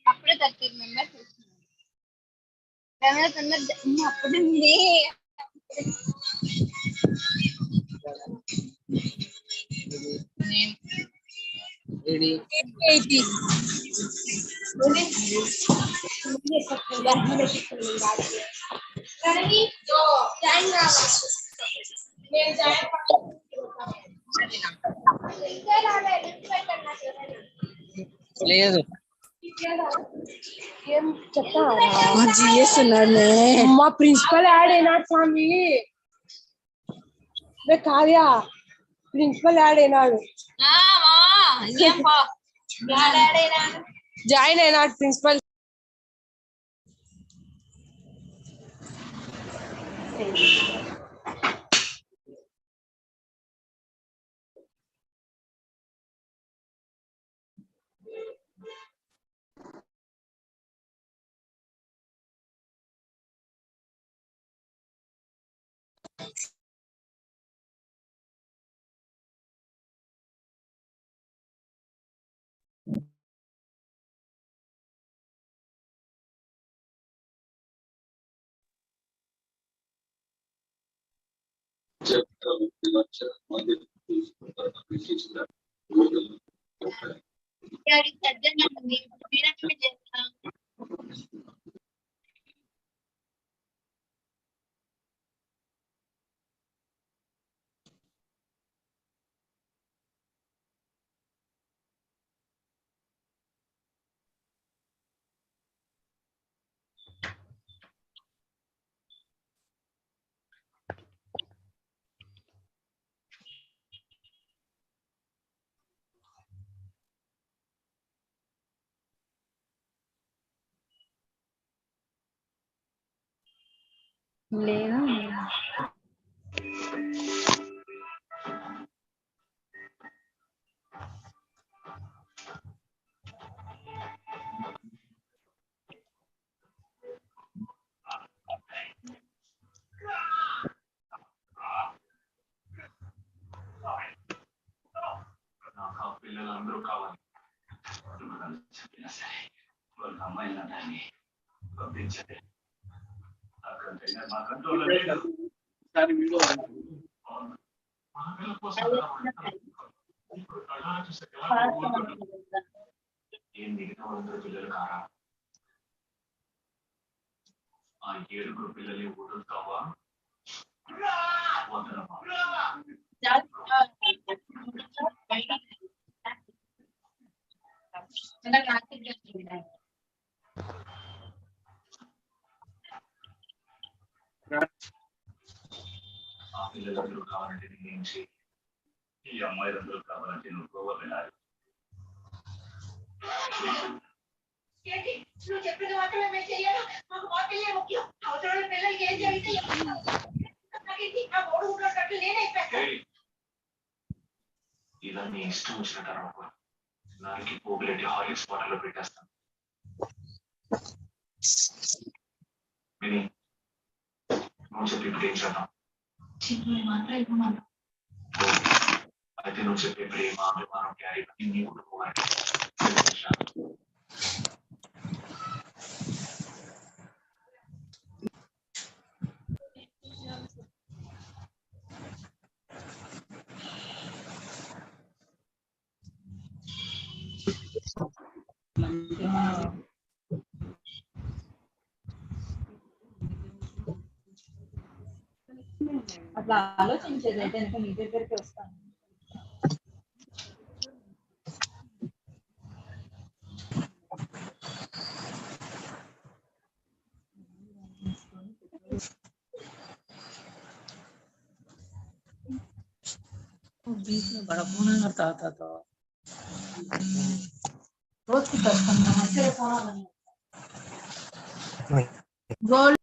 అప్పుడే 30 మెంబర్స్ వచ్చినారు అప్పుడు లేదు ఏం చెప్తాను మా ప్రిన్సిపల్ యాడ్ అయినాడు స్వామి కార్య ప్రిన్సిపల్ యాడ్ అయినాడు జాయిన్ అయినాడు ప్రిన్సిపల్ లేదా పిల్లలందరూ కావాలి చెప్పినా సరే వాళ్ళ అమ్మాయిలందరినీ పంపించండి అక్కడికైనా మా కంట్రోల్లో లేదు మన పిల్లల కోసం ఇప్పుడు కళ్ళారా చూస్తే ఎలా ఊరుకుంటాం? ఏం మిగతా వాళ్ళందరూ పిల్లలు కారా ఆ 7 పిల్లల్ని వదులుతావా వదలవా ఆ పిల్లలందరూ కావాలంటే నేనేం చేయాలి ఈ అమ్మాయిలందరూ కావాలంటే నువ్వు గోవా వెళ్ళాలి నువ్వు చెప్పిన మాత్రమే మేము చెయ్యాలి మాకు మా పిల్లలే ముఖ్యం అవసరం పిల్లలకి ఏం జరిగితే నా మూడు ఉన్నట్టు నేనైపోయాను ఇలా నీ ఇష్టం వచ్చిన తర్వాత నాలుగు పోగులెట్టి హార్లిక్స్ బాటిల్లో పెట్టేస్తాను నువ్వు చెప్పి ఇప్పుడు ఏం చేద్దాం మాత్రం ఇవ్వమన్నా అయితే నువ్వు చెప్పే ప్రేమ అభిమానం క్యారీ నీ కుటుంబం అట్లా ఆలోచించేది అయితే మీ దగ్గరికి వస్తాను बीच में बड़ा फोन करता था तो रोज की करता gold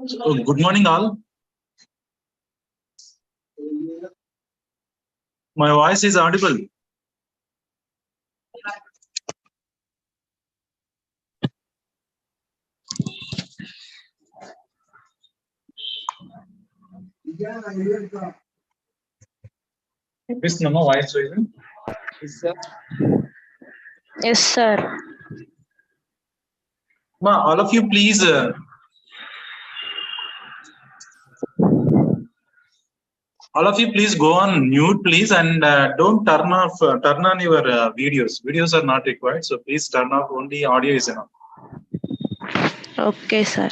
So, good morning, all. My voice is audible. Miss Nama, voice is Yes, sir. Ma, all of you, please. All of you, please go on mute, please, and don't turn on your videos. Videos are not required, so please turn off only audio is enough. Okay, sir.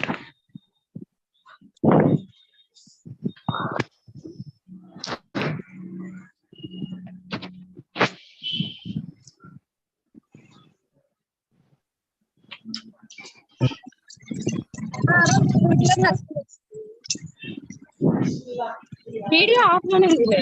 Video of లోనే ఉంది.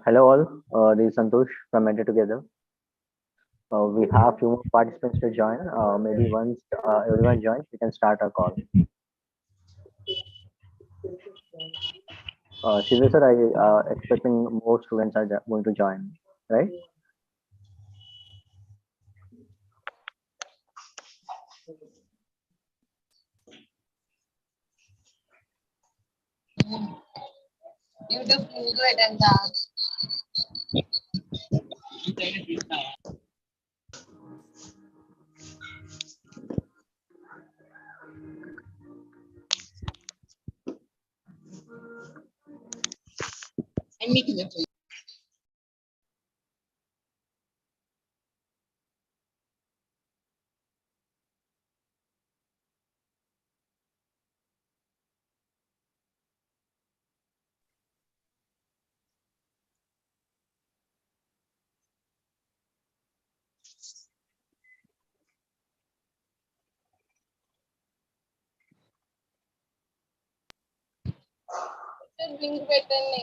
Hello all, this is Santosh from Enter Together. We have few more participants to join. Maybe once everyone joins, we can start our call. Shiva sir, I expecting more students are going to join, right? YouTube video ఎటంతా అన్నికి link పెట్టండి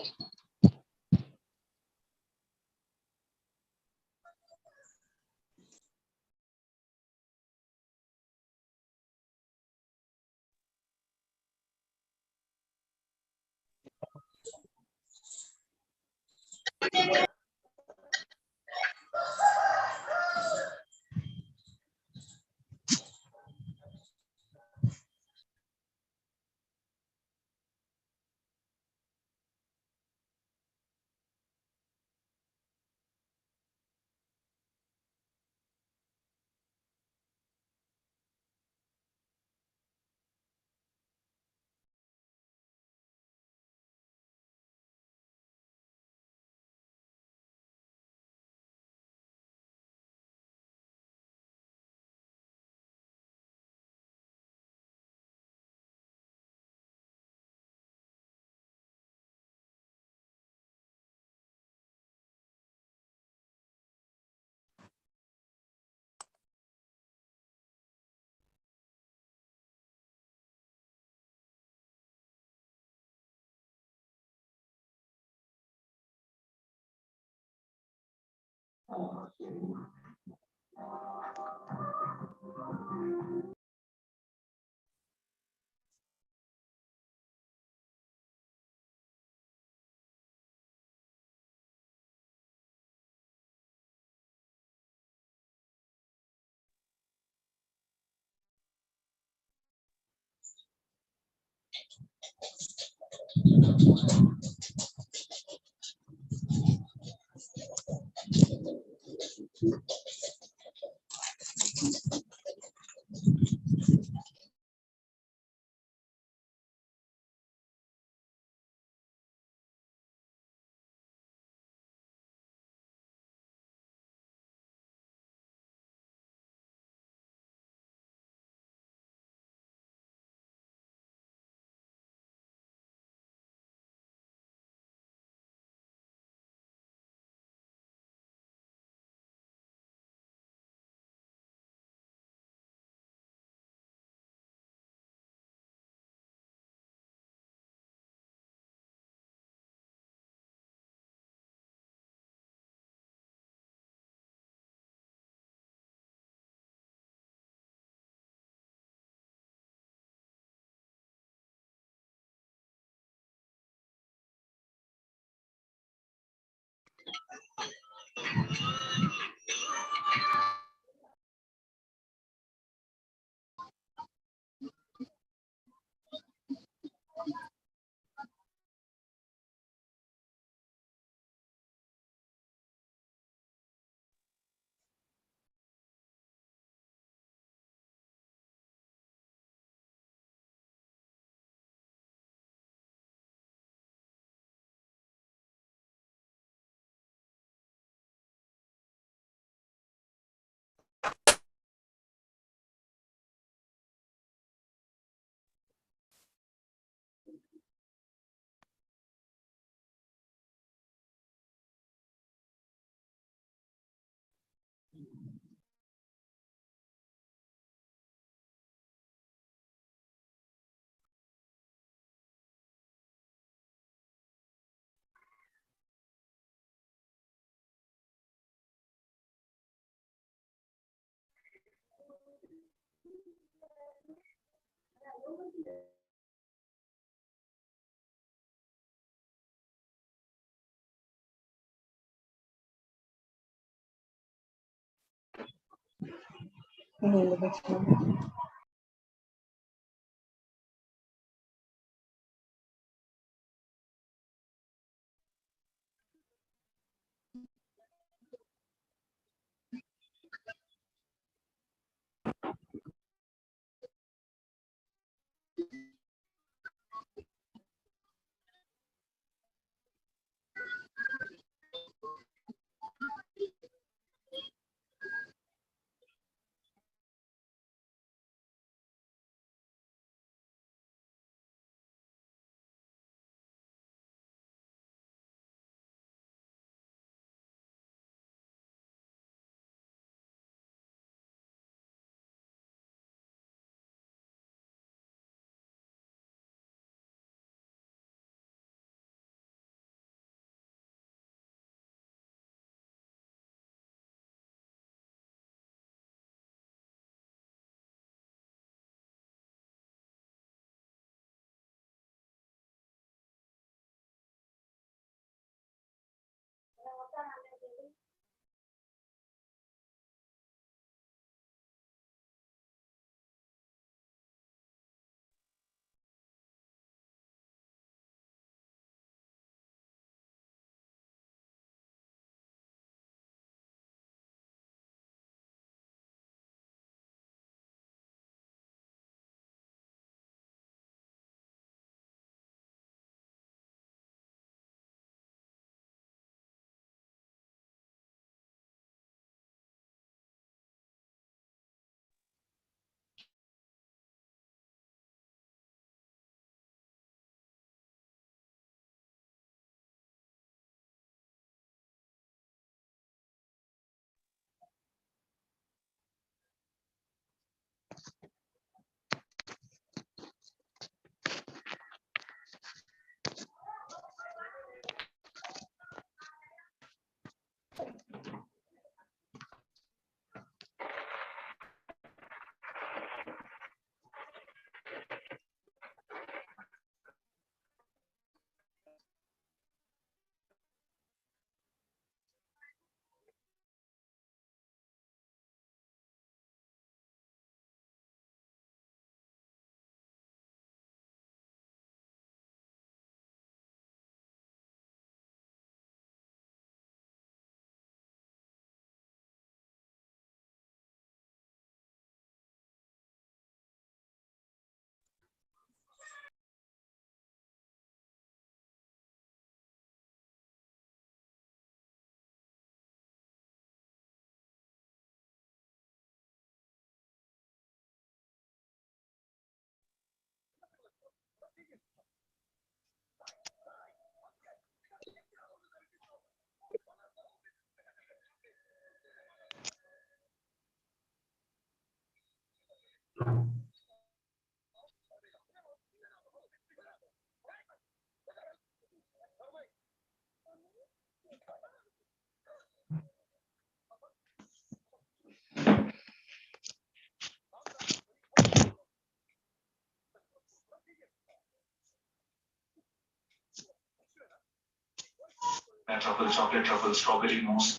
truffle, chocolate truffle, strawberry mousse.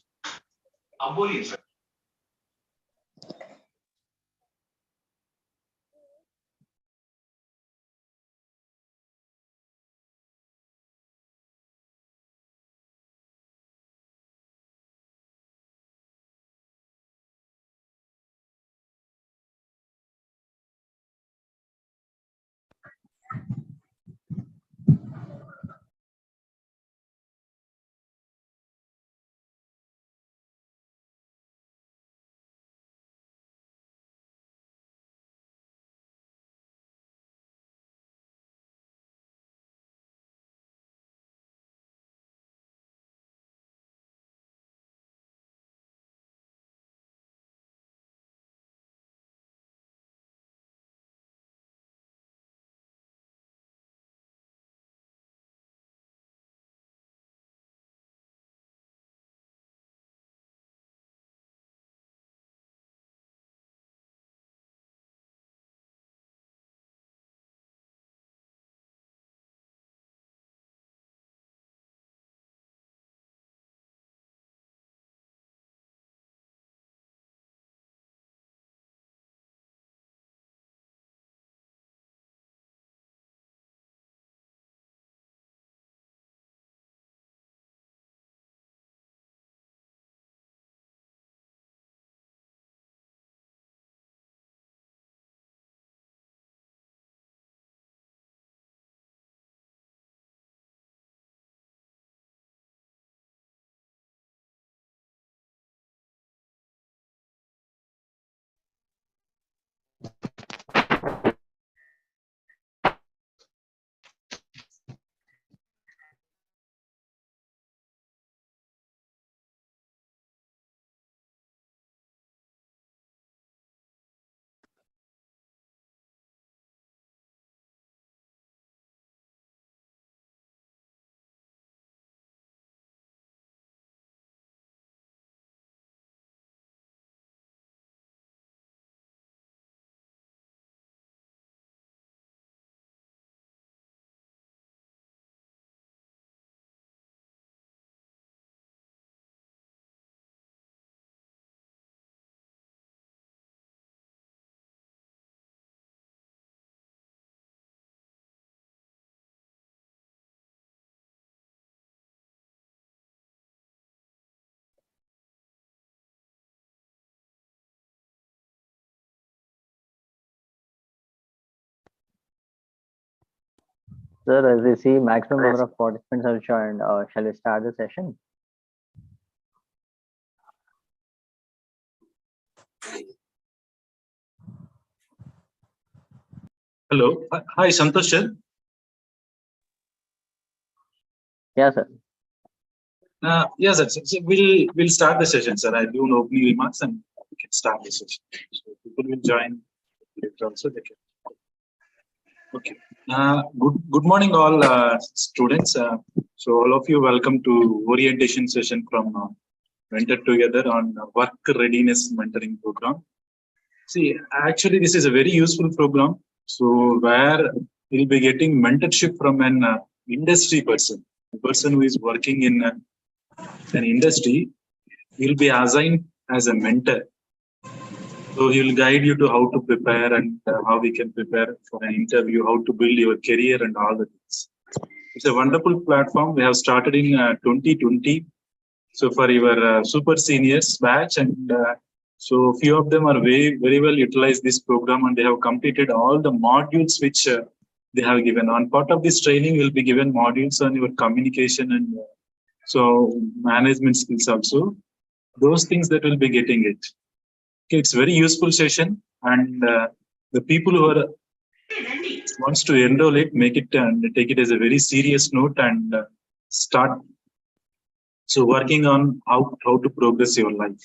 आप बोलिए sir. Sir, as we see, maximum number of participants have joined. Shall we start the session? Hello. Hi, Santosh sir. Yeah, sir. Yes, sir. So we'll start the session, sir. I'll do an opening remarks and we can start the session. So people will join later also. They can. Okay. Good morning, all students. So all of you, welcome to orientation session from Mentor Together on Work Readiness Mentoring Program. See, actually, this is a very useful program. So where we'll be getting mentorship from an industry person, a person who is working in an industry. Will be assigned as a mentor. So he will guide you to how to prepare and how we can prepare for an interview, how to build your career and all the things. It's a wonderful platform. We have started in 2020. So for your super seniors batch, and so few of them are very well utilized this program, and they have completed all the modules which they have given. On part of this training, will be given modules on your communication and so management skills also. Those things that will be getting it. Okay, it's very useful session, and the people who are wants to enroll it, make it and take it as a very serious note and start. So working on how to progress your life.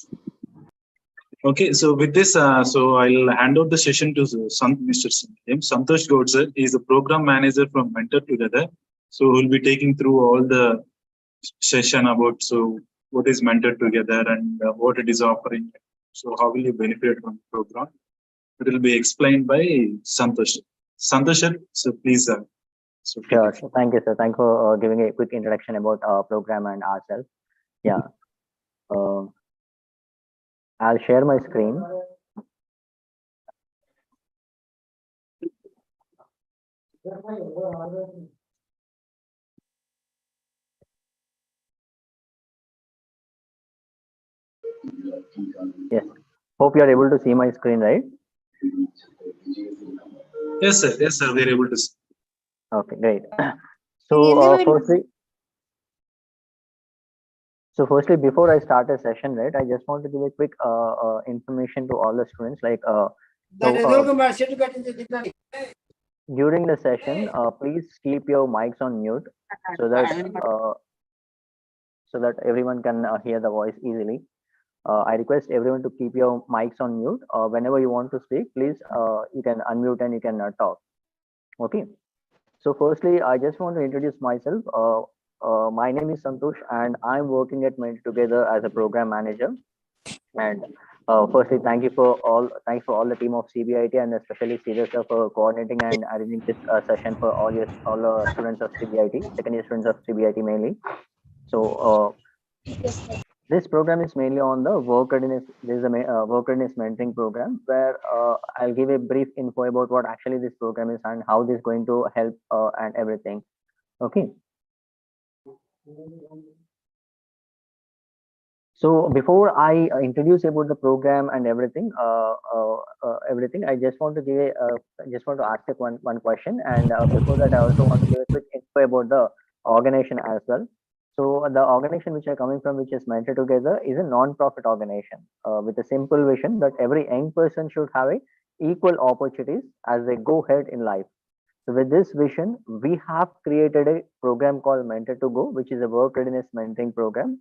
Okay, so with this, so I'll hand over the session to Mr. Santosh Godse. He is a program manager from Mentor Together. So we'll be taking through all the session about what is Mentor Together and what it is offering. So how will you benefit from the program? It will be explained by Santosh. Santosh, so please So Sure. Thank you, sir. Thank you for giving a quick introduction about program and ourselves. Yeah. Uh, I'll share my screen. Yes. Hope you are able to see my screen, right? Yes, sir. Yes, sir. We're able to see. Okay, great. So, firstly, before I start a session, right, I just want to give a quick information to all the students. Like, during the session, please keep your mics on mute so that everyone can hear the voice easily. I request everyone to keep your mics on mute. Whenever you want to speak, please you can unmute and you can talk. Okay. So firstly, I just want to introduce myself. My name is Santosh, and I'm working at Mentor Together as a program manager. And firstly, thanks for all the team of CBIT and especially Sridhar sir for coordinating and arranging this session for all the students of CBIT, second year students of CBIT mainly. So this program is mainly on the work readiness. This is a work readiness mentoring program where I'll give a brief info about what actually this program is and how this is going to help and everything. Okay. So before I introduce about the program and everything, I just want to just want to ask one question, and before that, I also want to give a quick info about the organization as well. So the organization which are coming from, which is Mentor Together, is a non-profit organization with a simple vision that every young person should have a equal opportunities as they go ahead in life. So with this vision, we have created a program called Mentor to Go, which is a work readiness mentoring program,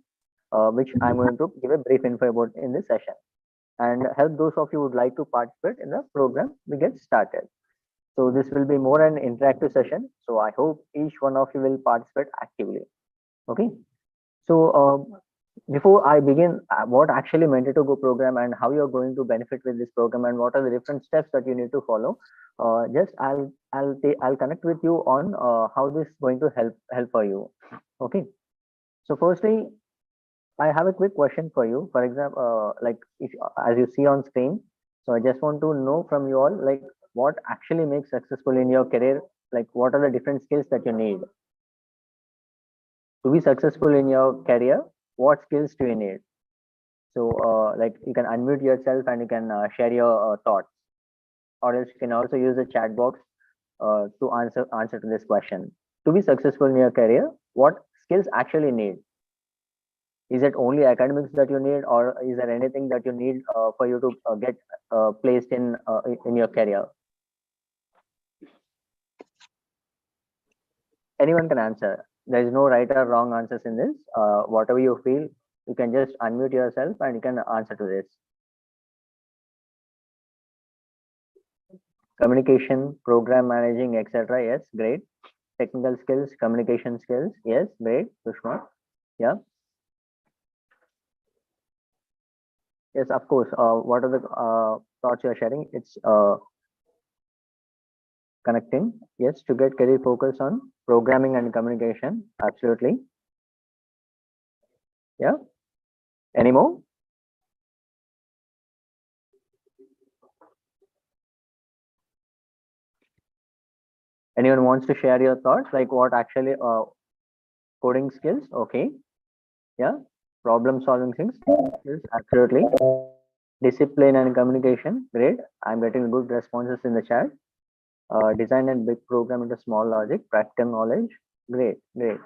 which I'm going to give a brief info about in this session and help those of you who would like to participate in the program. We get started. So this will be more an interactive session. So I hope each one of you will participate actively. Okay. So before I begin, what actually Mentor to Go program and how you're going to benefit with this program and what are the different steps that you need to follow, I'll connect with you on how this is going to help for you. Okay. So firstly, I have a quick question for you. For example, like if as you see on screen, so I just want to know from you all, like what actually makes successful in your career. Like what are the different skills that you need to be successful in your career? What skills do you need? So like you can unmute yourself and you can share your thoughts, or else you can also use the chat box to answer to this question. To be successful in your career, what skills actually need? Is it only academics that you need, or is there anything that you need for you to get placed in your career? Anyone can answer. There is no right or wrong answers in this. Whatever you feel, you can just unmute yourself and you can answer to this. Communication, program managing, etc. Yes, great. Technical skills, communication skills. Yes, great. Sushma. Yeah. Yes, of course. What are the thoughts you are sharing? It's connecting. Yes, to get career focus on programming and communication. Absolutely. Yeah. Any more? Anyone wants to share your thoughts? Like what actually coding skills? Okay. Yeah. Problem solving things. Yes, absolutely. Discipline and communication. Great. I'm getting good responses in the chat. Design and big program into small logic. Practical knowledge. Great. Great.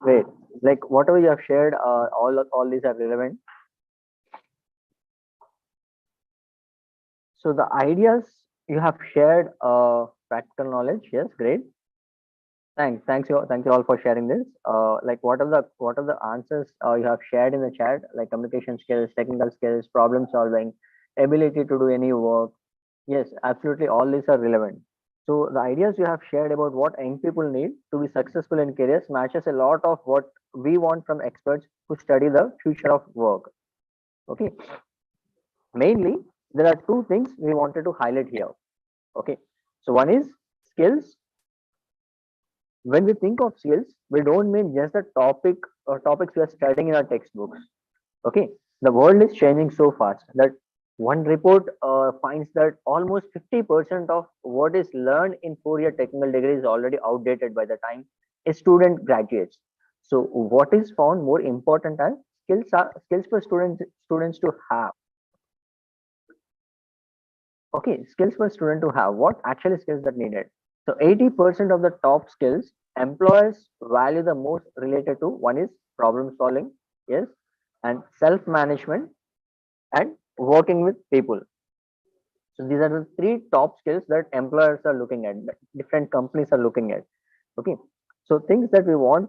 Great. Like whatever you have shared, all these are relevant. So the ideas you have shared, practical knowledge. Yes, great. Thank you all for sharing this. Like what are the answers you have shared in the chat? Like communication skills, technical skills, problem solving, ability to do any work. Yes, absolutely. All these are relevant. So the ideas you have shared about what young people need to be successful in careers matches a lot of what we want from experts who study the future of work. Okay. Mainly, there are two things we wanted to highlight here. Okay. So one is skills when we think of skills, we don't mean just the topic or topics we are studying in our textbooks. Okay, the world is changing so fast that one report finds that almost 50% of what is learned in 4-year technical degree is already outdated by the time a student graduates. So what is found more important as skills for students to have. Okay, skills for student to have. What actually skills that needed? So 80% of the top skills employers value the most related to one is problem solving, yes, and self management and working with people. So these are the three top skills that employers are looking at, that different companies are looking at. Okay, so things that we want,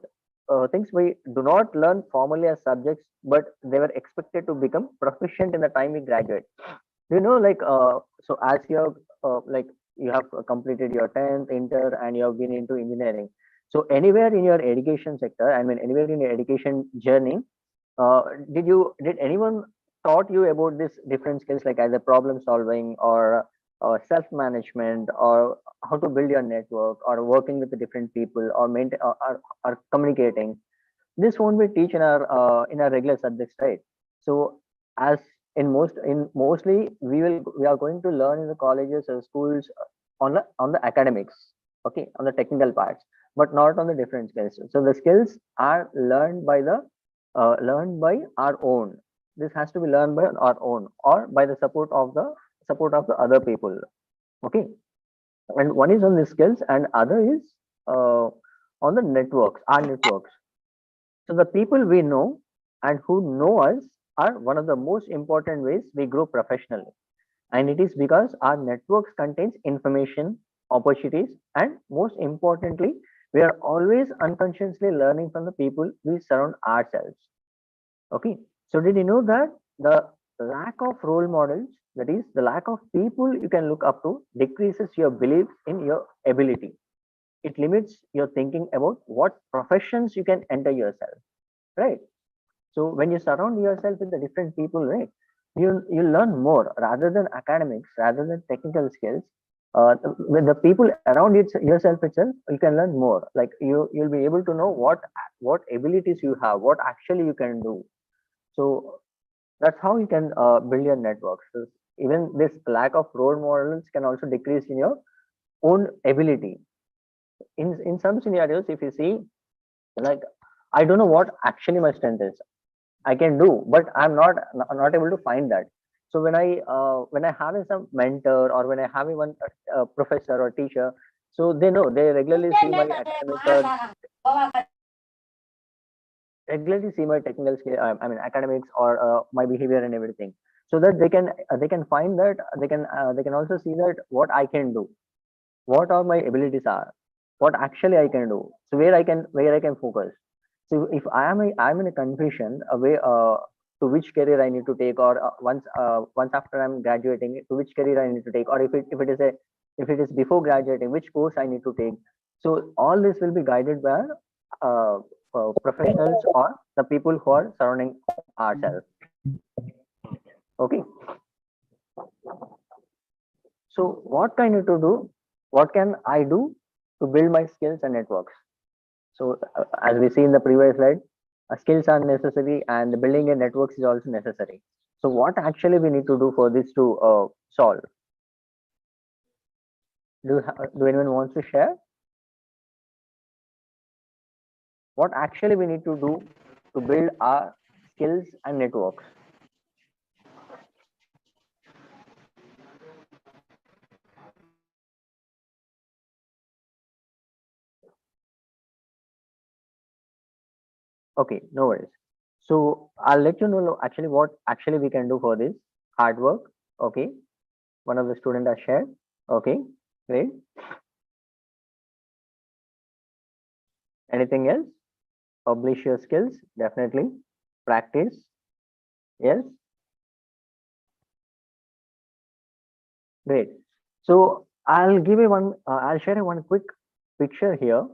things we do not learn formally as subjects, but they were expected to become proficient in the time we graduate. You know, like so as you have like you have completed your 10th, inter, and you have been into engineering. So anywhere in your education sector, I mean, anywhere in your education journey, uh, did anyone taught you about this different skills like either problem solving or self management or how to build your network or working with the different people or maintain or communicating? This won't be teach in our regular subjects, right? So as in mostly we are going to learn in the colleges or schools on the academics, okay, on the technical parts, but not on the different skills. So the skills are learned by our own. This has to be learned by our own or by the support of the other people. Okay, and one is on the skills and other is uh, on the networks, our networks. So the people we know and who know us are one of the most important ways we grow professionally. And it is because our networks contains information, opportunities, and most importantly, we are always unconsciously learning from the people we surround ourselves. Okay. So did you know that the lack of role models, that is the lack of people you can look up to, decreases your belief in your ability. It limits your thinking about what professions you can enter yourself, right? So when you surround yourself with the different people, right, you learn more rather than academics, rather than technical skills. With the people around yourself itself, you can learn more. Like you'll be able to know what abilities you have, what actually you can do. So that's how you can build your networks. So even this lack of role models can also decrease in your own ability. In some scenarios, if you see, like I don't know what actually my strength is. I can do, but I'm not able to find that. So when I have some mentor or when I have one professor or teacher, so they know they regularly see my academic regularly see my technical skill. I mean academics or my behavior and everything, so that they can find that they can also see that what I can do, what are my abilities are, what actually I can do. So where I can focus. So if I'm in a confusion away to which career I need to take, or once after I'm graduating, to which career I need to take, or if it is before graduating, which course I need to take. So all this will be guided by uh, professionals or the people who are surrounding ourselves. Okay. So what can I to do? What can I do to build my skills and networks? So as we see in the previous slide, skills are necessary and building a networks is also necessary. So what actually we need to do for this to solve? Do anyone wants to share? What actually we need to do to build our skills and networks? Okay, no worries. So I'll let you know actually what actually we can do for this hard work. Okay, one of the student has shared. Okay, great. Anything else? Publish your skills, definitely. Practice, yes, great. So I'll give you one. I'll share one quick picture here.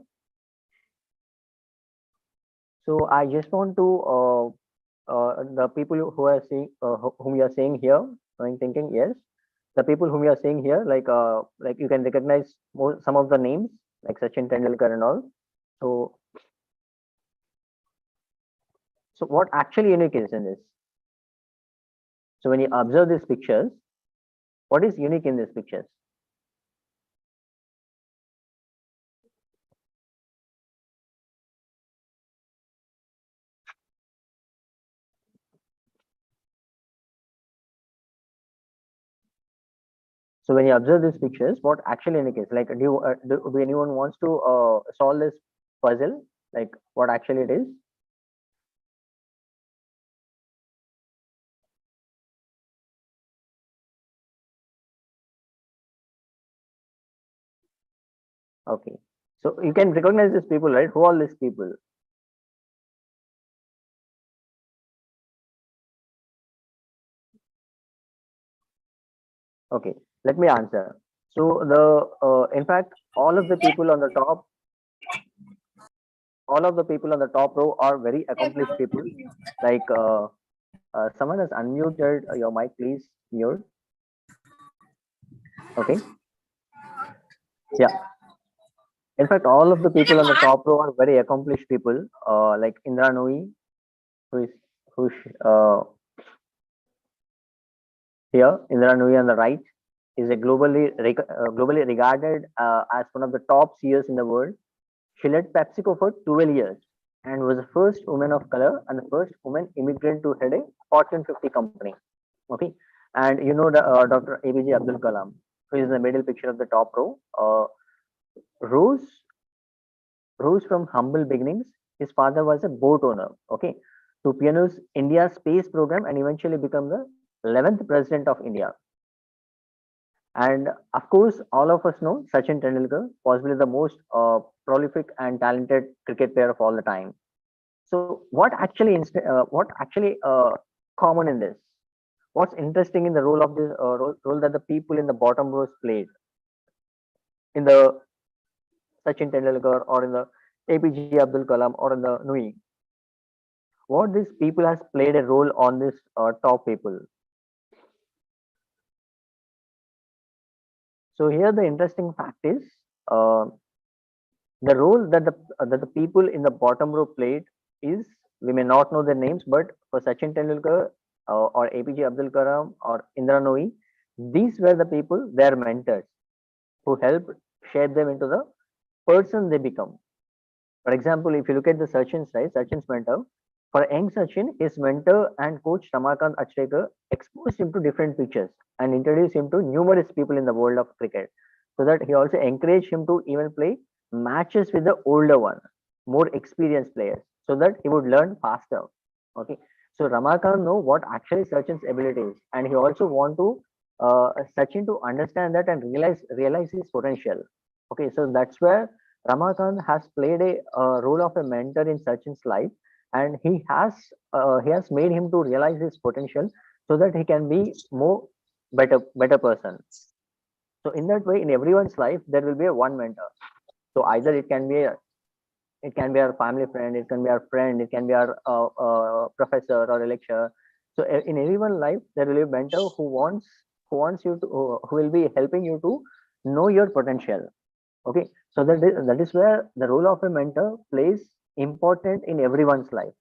So I just want to the people who are seeing whom you are seeing here. I'm thinking yes, the people whom you are seeing here, like you can recognize some of the names like Sachin Tendulkar and all. So, so what actually unique is in this? So when you observe these pictures, what is unique in these pictures? So when you observe these pictures, what actually unique is? Like, do anyone wants to solve this puzzle? Like, what actually it is? Okay. So you can recognize these people, right? Who are these people? Okay, let me answer. So in fact, all of the people on the top row are very accomplished people. Like, someone has unmuted your mic, please mute. Okay. Yeah. In fact, all of the people on the top row are very accomplished people. Like Indra Nooyi, who is who's here. Indra Nooyi on the right is a globally regarded as one of the top CEOs in the world. She led PepsiCo for 12 years and was the first woman of color and the first woman immigrant to head a Fortune 50 company. Okay, and you know Dr. APJ Abdul Kalam, who is in the middle picture of the top row, rose rose from humble beginnings. His father was a boat owner. Okay, to pioneers India's space program and eventually become the 11th president of India. And of course, all of us know Sachin Tendulkar, possibly the most prolific and talented cricket player of all the time. So, what actually common in this? What's interesting in the role of this role that the people in the bottom rows played in the Sachin Tendulkar or in the APJ Abdul Kalam or in the Nui? What these people has played a role on this top people. So here the interesting fact is uh, the role that the people in the bottom row played is, we may not know their names, but for Sachin Tendulkar or APJ Abdul Kalam or Indra Nooyi, these were the people, their mentors, who helped shape them into the person they become. For example, if you look at the Sachin's right, Sachin's mentor, for young Sachin, his mentor and coach Ramakant Achrekar exposed him to different pitches and introduced him to numerous people in the world of cricket. So that he also encouraged him to even play matches with the older one, more experienced players, so that he would learn faster. Okay. So Ramakant know what actually Sachin's ability is, and he also want to Sachin to understand that and realize his potential. Okay, so that's where Ramakant has played a role of a mentor in Sachin's life, and he has made him to realize his potential so that he can be more better person. So in that way, in everyone's life, there will be a one mentor. So either it can be our family friend, it can be our friend, it can be our professor or a lecturer. So in everyone's life, there will be a mentor who wants you to who will be helping you to know your potential. Okay, so that is where the role of a mentor plays important in everyone's life.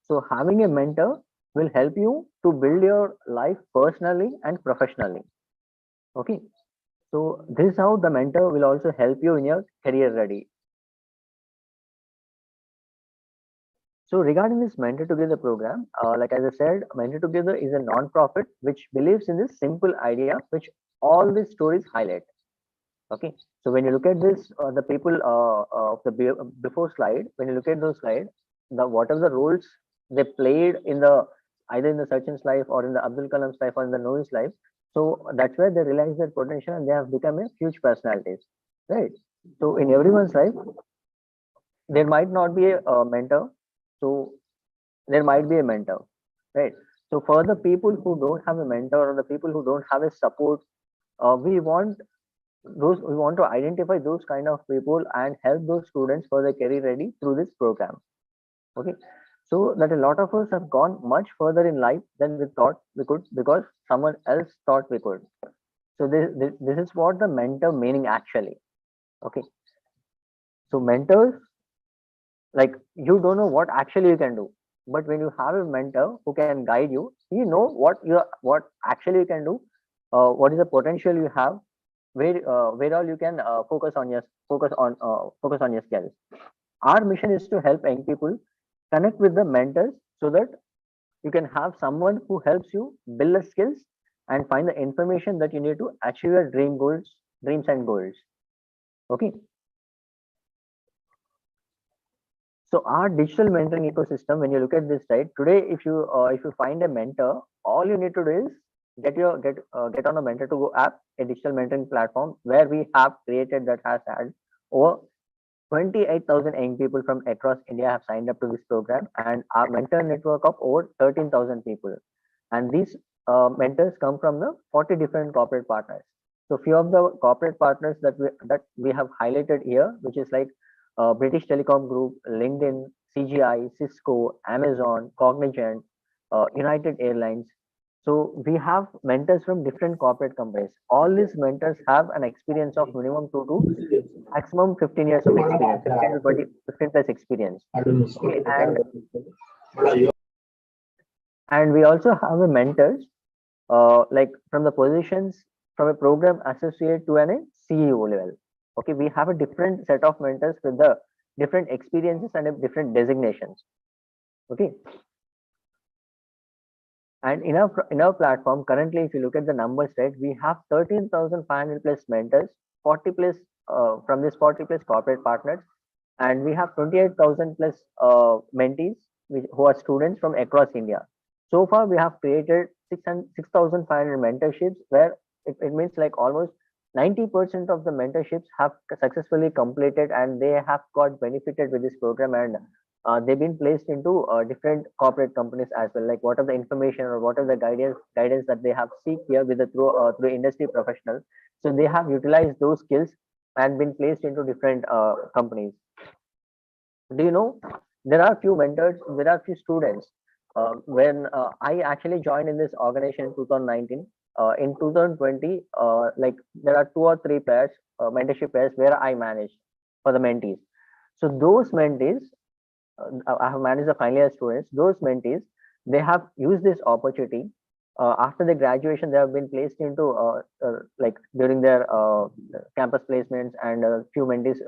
So having a mentor will help you to build your life personally and professionally. Okay, so this is how the mentor will also help you in your career ready. So regarding this Mentor Together program, like as I said, Mentor Together is a non-profit which believes in this simple idea which all these stories highlight. Okay, so when you look at this, the people of the before slide, when you look at those slide, the what are the roles they played in the either in the Sachin's life or in the Abdul Kalam's life or in the Noah's life. So that's where they realize their potential and they have become a huge personalities, right? So in everyone's life, there might not be a mentor, so there might be a mentor, right? So for the people who don't have a mentor or the people who don't have a support, we want to identify those kind of people and help those students for their career ready through this program. Okay, so that a lot of us have gone much further in life than we thought we could because someone else thought we could. So this is what the mentor meaning actually. Okay, so mentors like you don't know what actually you can do, but when you have a mentor who can guide you, you know what actually you can do, what is the potential you have, where all you can focus on your skills. Our mission is to help young people connect with the mentors so that you can have someone who helps you build the skills and find the information that you need to achieve your dreams and goals. Okay. So our digital mentoring ecosystem, when you look at this, right, today, if you find a mentor, all you need to do is get on a Mentor to Go app, a digital mentoring platform where we have created that has had over 28,000 young people from across India have signed up to this program, and our mentor network of over 13,000 people. And these mentors come from the 40 different corporate partners. So few of the corporate partners that we have highlighted here, which is like British Telecom Group, LinkedIn, CGI, Cisco, Amazon, Cognizant, United Airlines. So we have mentors from different corporate companies. All these mentors have an experience of minimum 2 to maximum 15 years of experience, 15 to 20, 15 plus experience. Okay, and we also have a mentors like from the positions from a program associate to an CEO level. Okay, we have a different set of mentors with the different experiences and different designations. Okay, and in our platform currently, if you look at the numbers, right, we have 13,500 plus mentors, 40 plus from this 40 plus corporate partners, and we have 28,000 plus mentees who are students from across India. So far, we have created 6,500 mentorships, where it means like almost 90% of the mentorships have successfully completed, and they have got benefited with this program, and they've been placed into different corporate companies as well. Like what are the information or what are the guidance that they have seek here with the through industry professionals. So they have utilized those skills and been placed into different companies. Do you know there are few mentors, there are few students. When I actually joined in this organization in 2019, in 2020, like there are 2 or 3 pairs, mentorship pairs where I managed for the mentees. So those mentees, I have managed the final year students. Those mentees, they have used this opportunity. After the graduation, they have been placed into like during their campus placements, and few mentees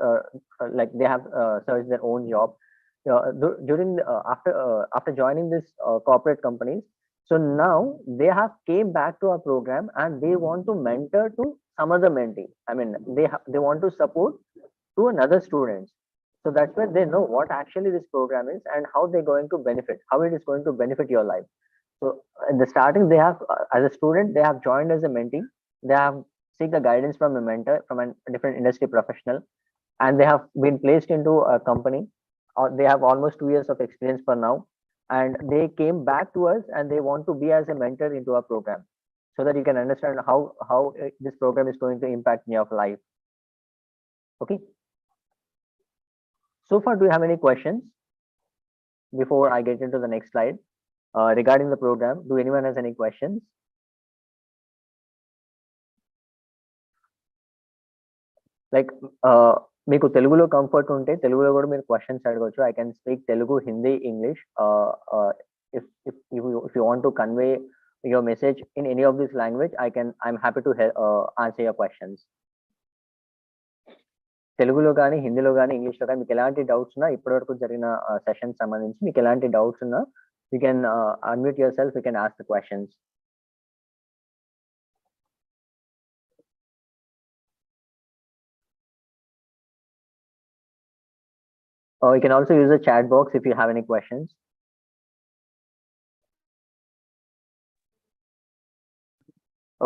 like they have searched their own job during after joining this corporate companies. So now they have came back to our program and they want to mentor to some other mentee. I mean, they want to support to another students. So that's where they know what actually this program is and how they're going to benefit, how it is going to benefit your life. So in the starting, they have as a student, they have joined as a mentee. They have seek the guidance from a mentor, from a different industry professional, and they have been placed into a company. They have almost 2 years of experience for now, and they came back to us and they want to be as a mentor into our program, so that you can understand how this program is going to impact in your life. Okay. So far, do you have any questions before I get into the next slide regarding the program? Do anyone has any questions? Like మీకు తెలుగులో comfort ఉంటే తెలుగులో కూడా మీరు questions అడగవచ్చు. I can speak Telugu, Hindi, English. If you want to convey your message in any of this language, I'm happy to answer your questions. తెలుగులో కానీ, హిందీలో కానీ, ఇంగ్లీష్లో కానీ మీకు ఎలాంటి డౌట్స్ ఉన్నా, ఇప్పటివరకు జరిగిన సెషన్ సంబంధించి మీకు ఎలాంటి డౌట్స్ ఉన్నా, you can unmute yourself, you can ask the questions. Or you can also use the chat box if you have any questions.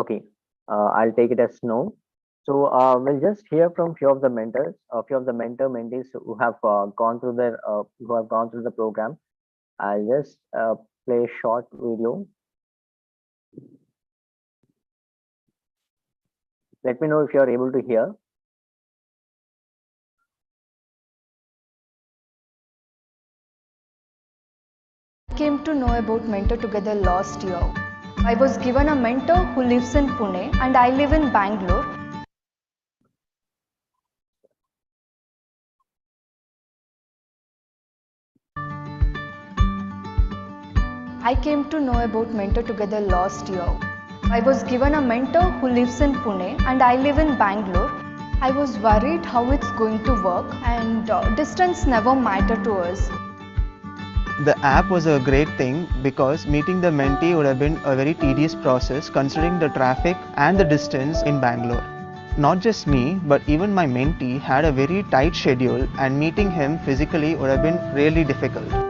Okay, I'll take it as no. So we'll just hear from few of the mentors, a few of the mentees who have gone through the program. I'll just play a short video. Let me know if you are able to hear. Came to know about Mentor Together last year. I was given a mentor who lives in Pune and I live in Bangalore. I came to know about Mentor Together last year. I was given a mentor who lives in Pune and I live in Bangalore. I was worried how it's going to work, and distance never mattered to us. The app was a great thing because meeting the mentee would have been a very tedious process considering the traffic and the distance in Bangalore. Not just me, but even my mentee had a very tight schedule, and meeting him physically would have been really difficult.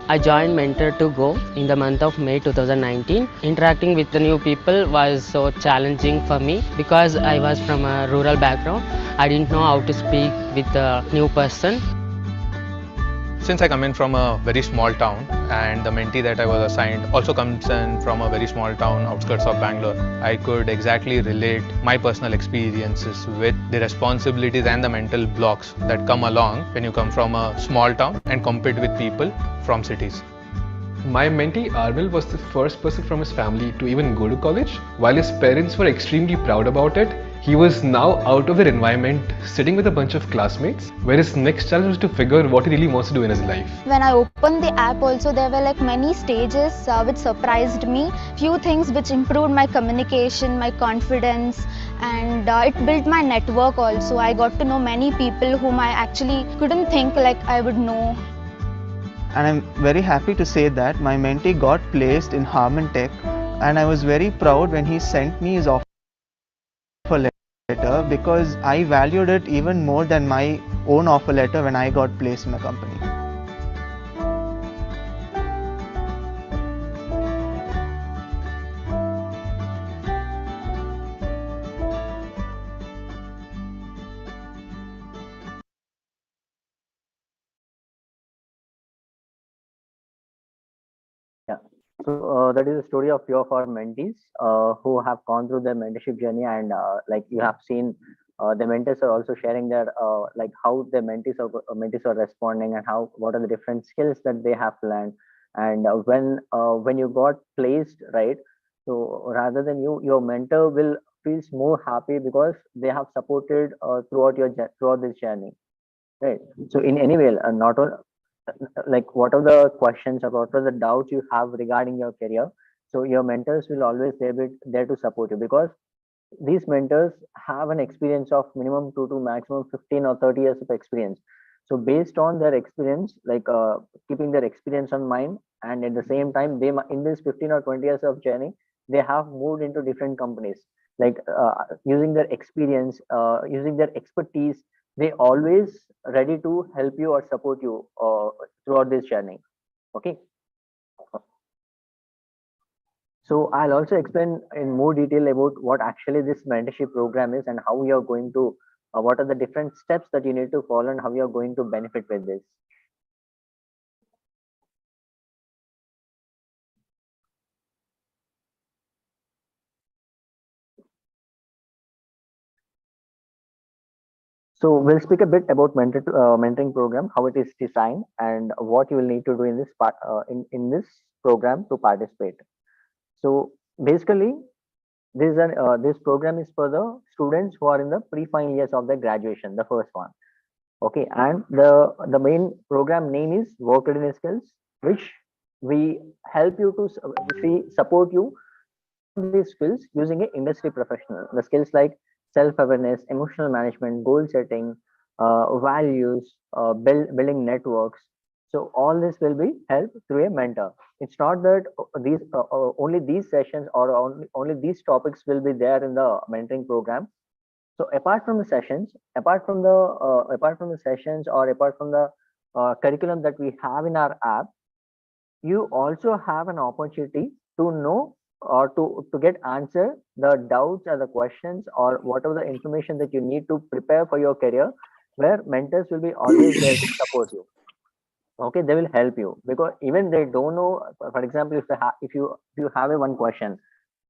I joined Mentor to Go in the month of May 2019. Interacting with the new people was so challenging for me because I was from a rural background. I didn't know how to speak with a new person. Since I come in from a very small town and the mentee that I was assigned also comes in from a very small town outskirts of Bangalore, I could exactly relate my personal experiences with the responsibilities and the mental blocks that come along when you come from a small town and compete with people from cities. My mentee Arvil was the first person from his family to even go to college. While his parents were extremely proud about it, he was now out of their environment, sitting with a bunch of classmates, where his next challenge was to figure out what he really wants to do in his life. When I opened the app also, there were like many stages which surprised me. Few things which improved my communication, my confidence, and it built my network also. I got to know many people whom I actually couldn't think like I would know. And I'm very happy to say that my mentee got placed in Harman Tech, and I was very proud when he sent me his offer letter because I valued it even more than my own offer letter when I got placed in a company. So that is the story of few of our mentees who have gone through their mentorship journey, and like you have seen, the mentors are also sharing their like how the mentees are responding, and how what are the different skills that they have learned, and when you got placed, right? So rather than your mentor will feels more happy because they have supported throughout this journey, right? So in any way, not only like what are the questions or what are the doubts you have regarding your career, so your mentors will always there to support you, because these mentors have an experience of minimum 2 to maximum 15 or 30 years of experience. So based on their experience, like keeping their experience on mind, and at the same time they in this 15 or 20 years of journey, they have moved into different companies, like using their experience, using their expertise, they always ready to help you or support you throughout this journey. Okay, so I'll also explain in more detail about what actually this mentorship program is, and how you're going to what are the different steps that you need to follow, and how you're going to benefit with this. So we'll speak a bit about mentoring program, how it is designed, and what you will need to do in this part in this program to participate. So basically, this program is for the students who are in the pre-final years of their graduation, the first one. Okay, and the main program name is Work Readiness Skills, which we help you to we support you these skills using an industry professional. The skills like self-awareness, emotional management, goal setting, values, building networks. So all this will be helped through a mentor. It's not that these only these sessions or only these topics will be there in the mentoring program. So apart from the sessions, apart from the sessions, or apart from the curriculum that we have in our app, you also have an opportunity to know or to get answer the doubts or the questions or whatever the information that you need to prepare for your career, where mentors will be always there to support you. Okay, they will help you, because even they don't know, for example, if you have a one question,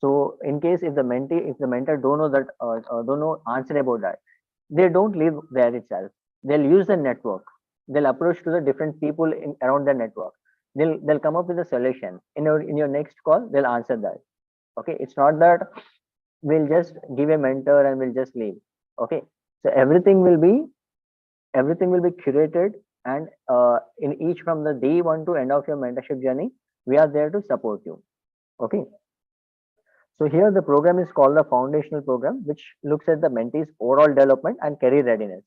so in case if the mentor don't know that don't know answer about that, they don't leave there itself, they'll use the network, they'll approach to the different people around the network, they'll come up with a solution in your next call, they'll answer that. Okay, it's not that we'll just give a mentor and we'll just leave. Okay, so everything will be curated, and in each from the day one to end of your mentorship journey, we are there to support you. Okay. So here the program is called the foundational program, which looks at the mentee's overall development and career readiness.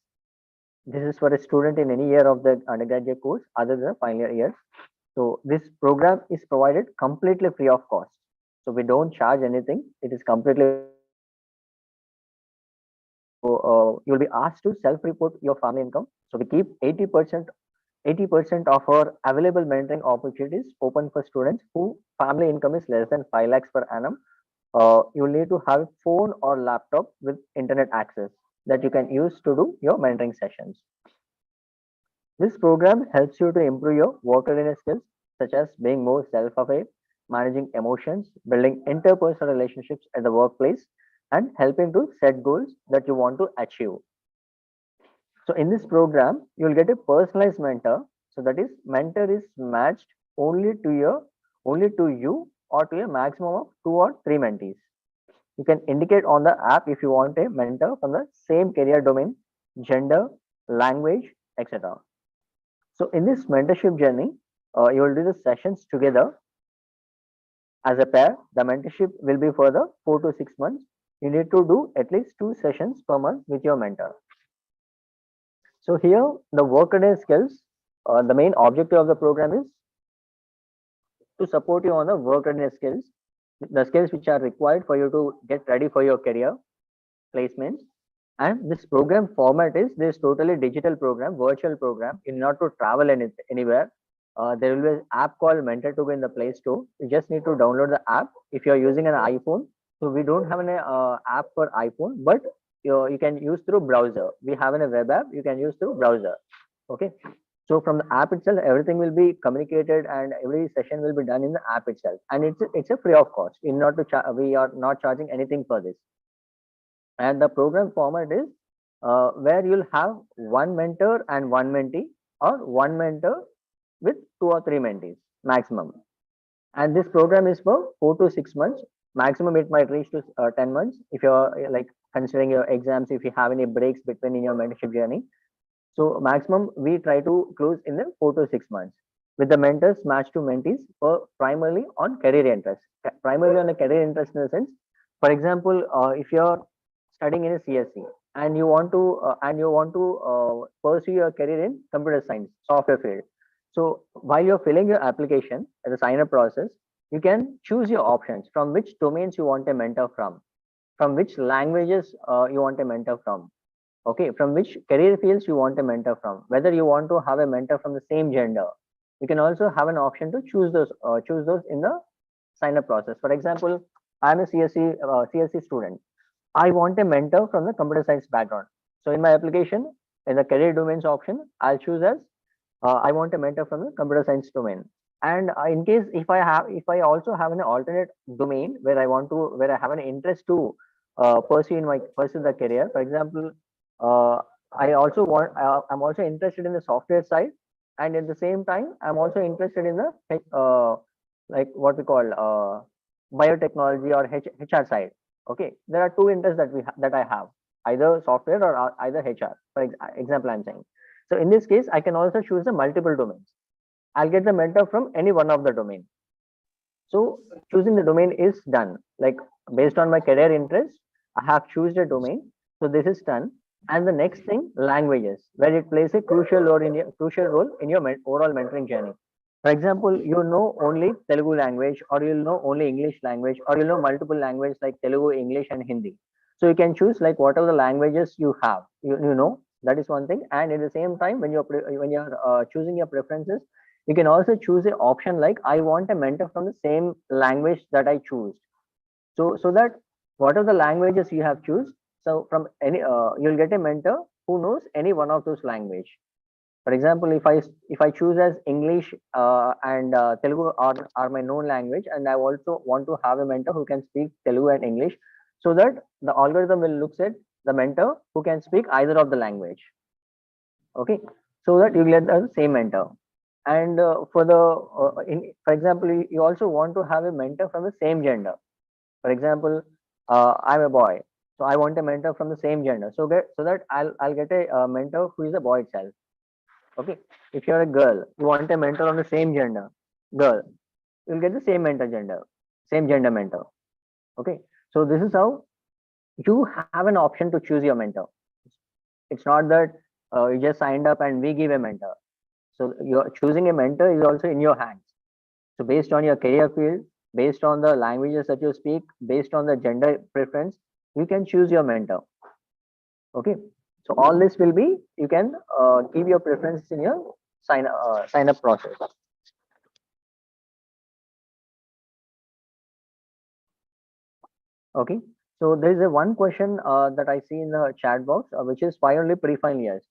This is for a student in any year of the undergraduate course other than the final year. So this program is provided completely free of cost. So we don't charge anything. It is completely. So you'll be asked to self-report your family income. So we keep 80% of our available mentoring opportunities open for students who family income is less than 5 lakhs per annum. You will need to have a phone or laptop with internet access that you can use to do your mentoring sessions. This program helps you to improve your work readiness skills, such as being more self-aware, managing emotions, building interpersonal relationships at the workplace, and helping to set goals that you want to achieve. So in this program, you will get a personalized mentor. So that is, mentor is matched only to you or to a maximum of 2 or 3 mentees. You can indicate on the app if you want a mentor from the same career domain, gender, language, etc. So in this mentorship journey, you will do the sessions together as a pair. The mentorship will be for the 4 to 6 months. You need to do at least 2 sessions per month with your mentor. So here, the work readiness skills, the main objective of the program is to support you on the work readiness skills, the skills which are required for you to get ready for your career placements. And this program format is this totally digital program, virtual program. You need not to travel anywhere. There will be an app called Mentor to Go in the Play Store. You just need to download the app if you are using an iPhone. So we don't have an app for iPhone, but you can use through browser. We have a web app you can use through browser. Okay. So from the app itself, everything will be communicated and every session will be done in the app itself. And it's a free of cost. We are not charging anything for this. And the program format is where you'll have 1 mentor and 1 mentee, or 1 mentor with 2 or 3 mentees maximum. And this program is for 4 to 6 months. Maximum it might reach to 10 months if you're like considering your exams, if you have any breaks between in your mentorship journey. So maximum we try to close in the 4 to 6 months with the mentors matched to mentees for primarily on career interest. Primarily on a career interest in the sense, for example, if you're studying in a CSC and you want to pursue your career in computer science, software field. So while you're filling your application as a sign-up process, you can choose your options from which domains you want a mentor from which languages you want a mentor from, okay, from which career fields you want a mentor from, whether you want to have a mentor from the same gender. You can also have an option to choose those in the sign-up process. For example, I'm a CSC student. I want a mentor from the computer science background. So in my application, in the career domains option, I'll choose as I want a mentor from the computer science domain. And in case if I also have an alternate domain where I have an interest to pursue the career. For example, I'm also interested in the software side, and at the same time, I'm also interested in the like what we call biotechnology or HR side. Okay, there are 2 interests that I have, either software or either HR. For example, I'm saying. So in this case, I can also choose the multiple domains. I'll get the mentor from any one of the domain. So choosing the domain is done. Like based on my career interest, I have chosen a domain. So this is done. And the next thing, languages, where it plays a crucial role in your overall mentoring journey. For example, you know only Telugu language, or you'll know only English language, or you'll know multiple languages like Telugu, English, and Hindi. So you can choose like whatever the languages you have. You know, that is one thing. And at the same time, when you're choosing your preferences, you can also choose an option like I want a mentor from the same language that I choose. So that whatever the languages you have choose, so from any you'll get a mentor who knows any one of those language. For example, if I choose as English and Telugu are my known language, and I also want to have a mentor who can speak Telugu and English, so that the algorithm will look at the mentor who can speak either of the language. Okay, so that you get the same mentor. And for example, you also want to have a mentor from the same gender. For example, I'm a boy, so I want a mentor from the same gender. So that I'll get a mentor who is a boy itself. Okay, if you're a girl, you want a mentor on the same gender, girl. you'll get the same gender mentor. Okay, so this is how you have an option to choose your mentor. It's not that you just signed up and we give a mentor. So you're choosing a mentor is also in your hands. So based on your career field, based on the languages that you speak, based on the gender preference, you can choose your mentor. Okay, so all this will be, you can give your preference in your sign up process. Okay, so there is a one question that I see in the chat box, which is why only pre-final years.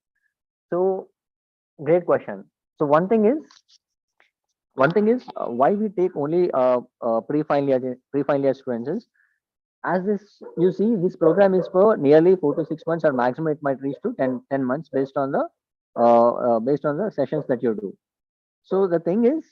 So great question. So one thing is why we take only pre-final year students is, as this, you see, this program is for nearly 4 to 6 months, or maximum it might reach to 10 months based on the sessions that you do. So the thing is,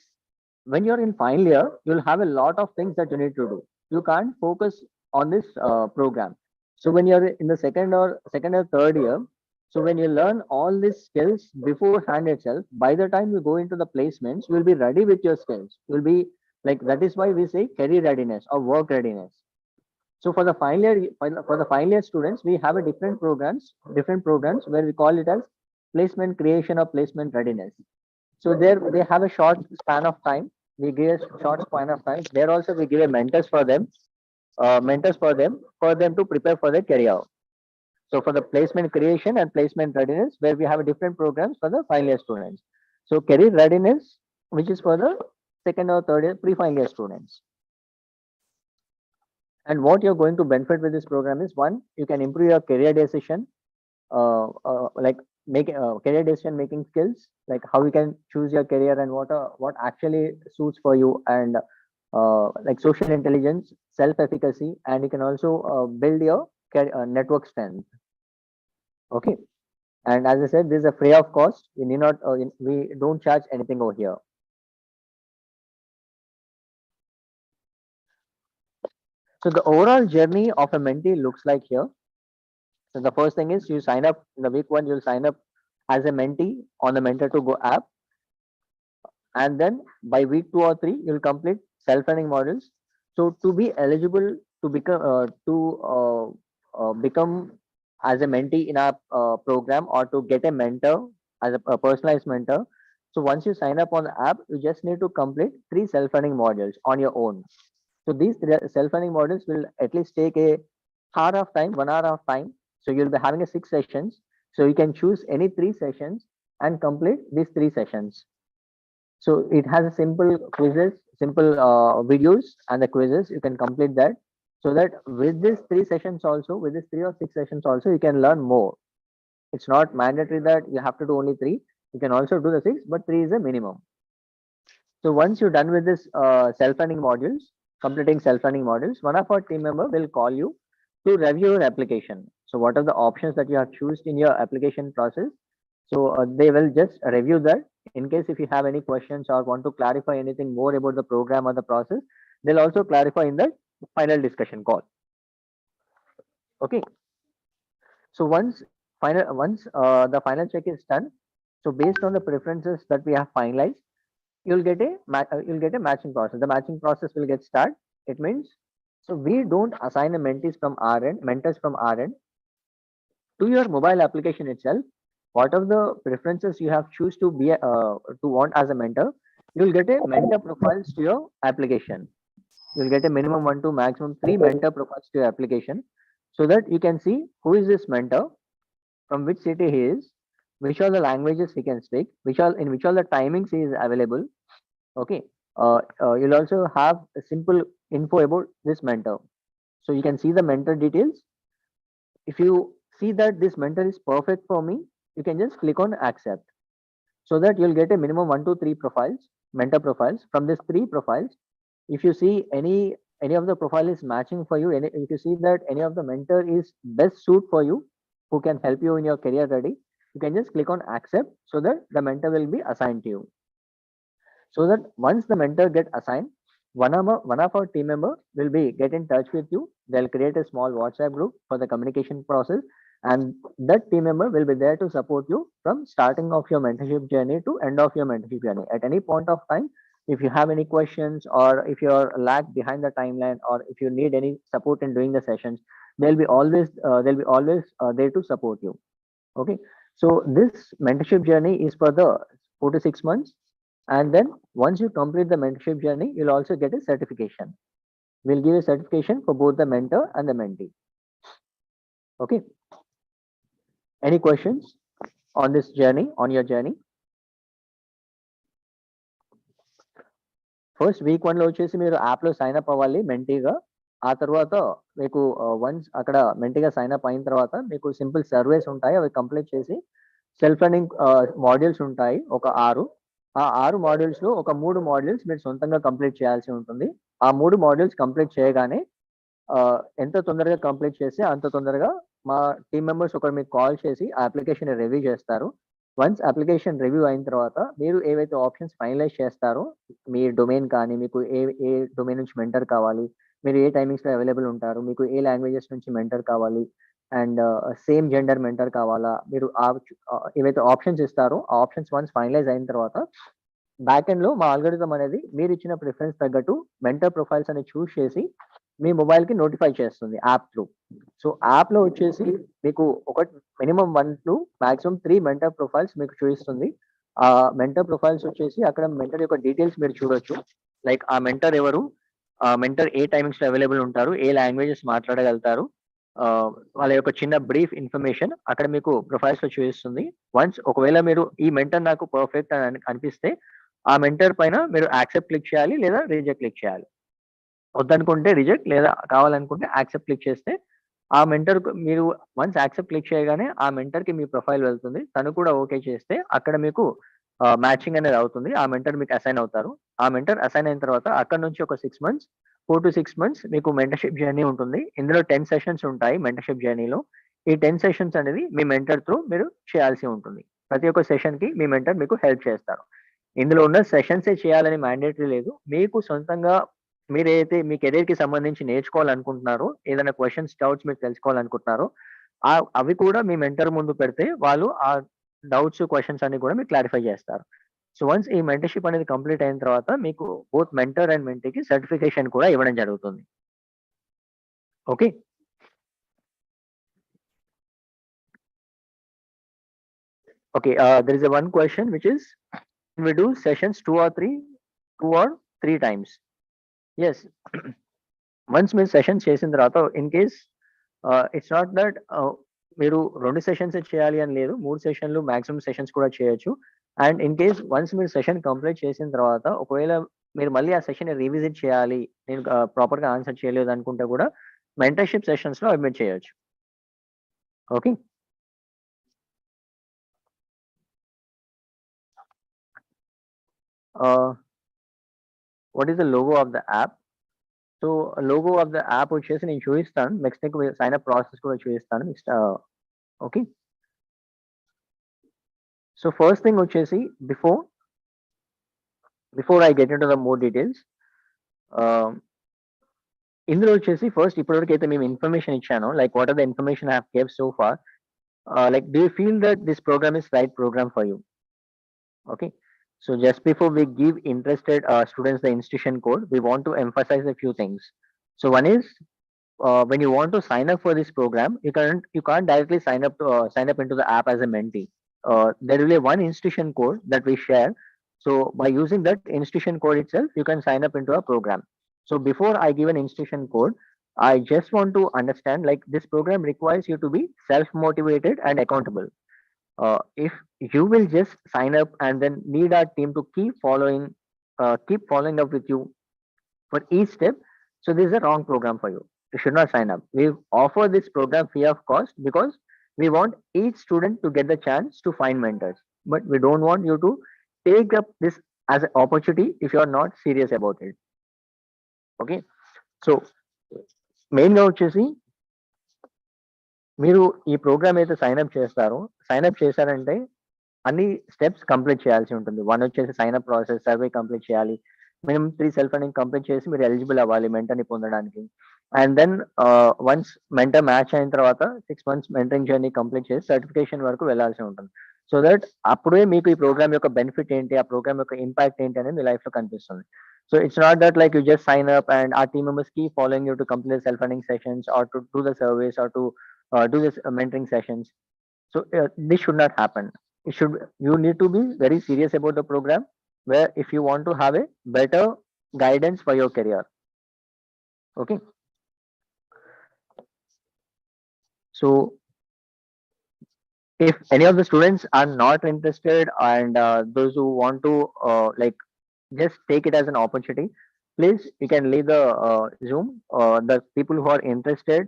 when you're in final year, you'll have a lot of things that you need to do. You can't focus on this program. So when you're in the second or third year, so when you learn all these skills beforehand itself, by the time you go into the placements, you'll be ready with your skills. You'll be like, that is why we say career readiness or work readiness. So for the final year students, we have a different programs where we call it as placement creation or placement readiness. So there they have a short span of time. We give a short span of time. There also we give a mentors for them to prepare for their career. So for the placement creation and placement readiness, where we have a different programs for the final year students. So career readiness, which is for the second or third year pre-final year students. And what you're going to benefit with this program is, one, you can improve your career decision, like make career decision making skills, like how you can choose your career and what actually suits for you, and like social intelligence, self-efficacy, and you can also build your network strength. Okay, and as I said, this is a free of cost. You need not we don't charge anything over here. So the overall journey of a mentee looks like here. So the first thing is, you sign up in the week 1, you'll sign up as a mentee on the Mentor to Go app. And then by week 2 or 3, you'll complete self-learning modules. So to be eligible to become as a mentee in our program, or to get a mentor as a personalized mentor. So once you sign up on the app, you just need to complete 3 self-learning modules on your own. So these self-learning modules will at least take 1 hour of time. So you'll be having 6 sessions. So you can choose any 3 sessions and complete these 3 sessions. So it has a simple quizzes, simple videos and the quizzes. You can complete that. So that with these 3 sessions also, with these 3 or 6 sessions also, you can learn more. It's not mandatory that you have to do only 3. You can also do the 6, but 3 is a minimum. So once you're done with this self-learning modules, completing self-learning modules, one of our team member will call you to review your application. So what are the options that you have chosen in your application process? So they will just review that. In case if you have any questions or want to clarify anything more about the program or the process, they'll also clarify in the final discussion call. Okay. So once the final check is done, so based on the preferences that we have finalized, you'll get a matching process. The matching process will get started. It means, so we don't assign a mentors from our end to your mobile application itself. What of the preferences you have choose to be to want as a mentor, you'll get a mentor profiles to your application. You'll get a minimum 1 to maximum 3 mentor profiles to your application, so that you can see who is this mentor, from which city he is, which are the languages he can speak, which all the timings he is available. Okay, you'll also have a simple info about this mentor. So you can see the mentor details. If you see that this mentor is perfect for me, you can just click on accept, so that you'll get a minimum 1 to 3 profiles, mentor profiles. From these 3 profiles, if you see any of the profile is matching for you, if you see that any of the mentor is best suit for you, who can help you in your career ready, you can just click on accept, so that the mentor will be assigned to you. So that once the mentor get assigned, one of our team member will be get in touch with you. They'll create a small WhatsApp group for the communication process, and that team member will be there to support you from starting of your mentorship journey to end of your mentorship journey. At any point of time, If you have any questions, or if you're lag behind the timeline, or if you need any support in doing the sessions, they'll be always there to support you. Okay, so this mentorship journey is for the 4 to 6 months, and then once you complete the mentorship journey, you'll also get a certification. We'll give a certification for both the mentor and the mentee. Okay, any questions on this journey, on your journey? First week 1 లో వచ్చేసి మీరు app లో sign up అవ్వాలి మెంటీగా. ఆ తర్వాత మీకు once అక్కడ మెంటీగా sign up అయిన తర్వాత మీకు సింపుల్ సర్వేస్ ఉంటాయి, అవి కంప్లీట్ చేసి సెల్ఫ్ రన్నింగ్ మాడ్యూల్స్ ఉంటాయి ఒక 6. ఆ 6 మాడ్యూల్స్ లో ఒక 3 మాడ్యూల్స్ మీరు సొంతంగా కంప్లీట్ చేయాల్సి ఉంటుంది. ఆ 3 మాడ్యూల్స్ కంప్లీట్ చేయగానే ఎంత తొందరగా కంప్లీట్ చేసి అంత తొందరగా మా టీమ్ మెంబర్స్ ఒకరు మీకు కాల్ చేసి ఆ అప్లికేషన్ రివ్యూ చేస్తారు. వన్స్ అప్లికేషన్ రివ్యూ అయిన తర్వాత మీరు ఏవైతే ఆప్షన్స్ ఫైనలైజ్ చేస్తారో, మీ డొమైన్ కానీ, మీకు ఏ డొమైన్ నుంచి మెంటర్ కావాలి, మీరు ఏ టైమింగ్స్లో అవైలబుల్ ఉంటారు, మీకు ఏ లాంగ్వేజెస్ నుంచి మెంటర్ కావాలి, అండ్ సేమ్ జెండర్ మెంటర్ కావాలా, మీరు ఏవైతే ఆప్షన్స్ ఇస్తారో ఆ ఆప్షన్స్ వన్స్ ఫైనలైజ్ అయిన తర్వాత బ్యాక్ ఎండ్ లో మా ఆల్గోరిథం అనేది మీరు ఇచ్చిన ప్రిఫరెన్స్ తగ్గట్టు మెంటర్ ప్రొఫైల్స్ అని చూస్ చేసి మీ మొబైల్ కి నోటిఫై చేస్తుంది యాప్ త్రూ. సో యాప్ లో వచ్చేసి మీకు ఒక minimum 1 to maximum 3 mentor profiles మీకు చూపిస్తుంది. ఆ మెంటర్ ప్రొఫైల్స్ వచ్చేసి అక్కడ మెంటర్ యొక్క డీటెయిల్స్ మీరు చూడొచ్చు. లైక్ ఆ మెంటర్ ఎవరు, ఆ మెంటర్ ఏ టైమింగ్స్ లో అవైలబుల్ ఉంటారు, ఏ లాంగ్వేజెస్ మాట్లాడగలుగుతారు, వాళ్ళ యొక్క చిన్న బ్రీఫ్ ఇన్ఫర్మేషన్ అక్కడ మీకు ప్రొఫైల్స్ లో చూపిస్తుంది. వన్స్ ఒకవేళ మీరు ఈ మెంటర్ నాకు పర్ఫెక్ట్ అని అనిపిస్తే ఆ మెంటర్ పైన మీరు యాక్సెప్ట్ క్లిక్ చేయాలి లేదా రిజెక్ట్ క్లిక్ చేయాలి. వద్దనుకుంటే రిజెక్ట్, లేదా కావాలనుకుంటే యాక్సెప్ట్ క్లిక్ చేస్తే ఆ మెంటర్ మీరు వన్స్ యాక్సెప్ట్ క్లిక్ చేయగానే ఆ మెంటర్ కి మీ ప్రొఫైల్ వెళ్తుంది. తను కూడా ఓకే చేస్తే అక్కడ మీకు మ్యాచింగ్ అనేది అవుతుంది. ఆ మెంటర్ మీకు అసైన్ అవుతారు. ఆ మెంటర్ అసైన్ అయిన తర్వాత అక్కడ నుంచి ఒక 6 months 4 to 6 months మీకు మెంటర్షిప్ జర్నీ ఉంటుంది. ఇందులో 10 sessions ఉంటాయి మెంటర్షిప్ జర్నీలో. ఈ 10 sessions అనేది మీ మెంటర్ త్రూ మీరు చేయాల్సి ఉంటుంది. ప్రతి ఒక్క సెషన్ కి మీ మెంటర్ మీకు హెల్ప్ చేస్తారు. ఇందులో ఉన్న సెషన్సే చేయాలని మ్యాండేటరీ లేదు. మీకు సొంతంగా మీరైతే మీ కెరీర్ కి సంబంధించి నేర్చుకోవాలనుకుంటున్నారో, ఏదైనా క్వశ్చన్స్, డౌట్స్ మీరు తెలుసుకోవాలనుకుంటున్నారో అవి కూడా మీ మెంటర్ ముందు పెడితే వాళ్ళు ఆ డౌట్స్, క్వశ్చన్స్ అన్ని కూడా మీకు క్లారిఫై చేస్తారు. సో వన్స్ ఈ మెంటర్షిప్ అనేది కంప్లీట్ అయిన తర్వాత మీకు బోత్ మెంటర్ అండ్ మెంటీకి సర్టిఫికేషన్ కూడా ఇవ్వడం జరుగుతుంది. Okay, okay, there is a one question which is, can we do sessions 2 or 3 times? Yes. Once మీరు సెషన్స్ చేసిన తర్వాత in case it's not that మీరు 2 సెషన్స్ చేయాలి అని లేదు, 3 సెషన్లు మాక్సిమం సెషన్స్ కూడా చేయొచ్చు. అండ్ ఇన్ కేస్ వన్స్ మీరు సెషన్ కంప్లీట్ చేసిన తర్వాత ఒకవేళ మీరు మళ్ళీ ఆ సెషన్ రివిజిట్ చేయాలి, నేను ప్రాపర్ గా ఆన్సర్ చేయలేదు అనుకుంటే కూడా మెంటర్షిప్ సెషన్స్ లో అడ్మిట్ చేయొచ్చు. Okay, what is the logo of the app? So logo of the app వచ్చేసి నేను చూపిస్తాను. నెక్స్ట్ నీకు సైన్ అప్ ప్రాసెస్ కూడా చూపిస్తాను. Next okay, so first thing వచ్చేసి before I get into the more details, ఇందులో వచ్చేసి ఫస్ట్ ఇప్పటివరకు అయితే మేము ఇన్ఫర్మేషన్ ఇచ్చాను, like what are the information I have give so far. Like, do you feel that this program is right program for you? Okay, so just before we give interested students the institution code, we want to emphasize a few things. So one is, when you want to sign up for this program, you can't directly sign up into the app as a mentee. There will be one institution code that we share. So by using that institution code itself, you can sign up into a program. So before I give an institution code, I just want to understand, like, this program requires you to be self-motivated and accountable. If you will just sign up and then need our team to keep following up with you for each step, so this is a wrong program for you. You should not sign up. We offer this program free of cost because we want each student to get the chance to find mentors, but we don't want you to take up this as an opportunity if you are not serious about it. Okay, so main గా వచ్చేసి మీరు ఈ programme అయితే sign-up చేశారంటే అన్ని steps complete చేయాల్సి ఉంటుంది. 1 వచ్చేసి సైన్అప్ ప్రాసెస్, సర్వే కంప్లీట్ చేయాలి, మినిమం 3 సెల్ఫ్ రన్నింగ్ కంప్లీట్ చేసి మీరు ఎలిజిబుల్ అవ్వాలి మెంటర్ని పొందడానికి. And then once mentor match అయిన తర్వాత 6 months మెంటరింగ్ జర్నీ కంప్లీట్ చేసి సర్టిఫికేషన్ వరకు వెళ్ళాల్సి ఉంటుంది. సో దట్ అప్పుడే మీకు ఈ ప్రోగ్రామ్ యొక్క బెనిఫిట్ ఏంటి, ఆ ప్రోగ్రామ్ యొక్క ఇంపాక్ట్ ఏంటి అనేది మీ లైఫ్ లో కనిపిస్తుంది. So it's not that like you just sign up and our team members keep following you to complete self-funding sessions or to do the surveys or to do this mentoring sessions. So this should not happen. It should, you need to be very serious about the program, where if you want to have a better guidance for your career. Okay. So if any of the students are not interested and those who want to like just take it as an opportunity, please you can leave the Zoom. The people who are interested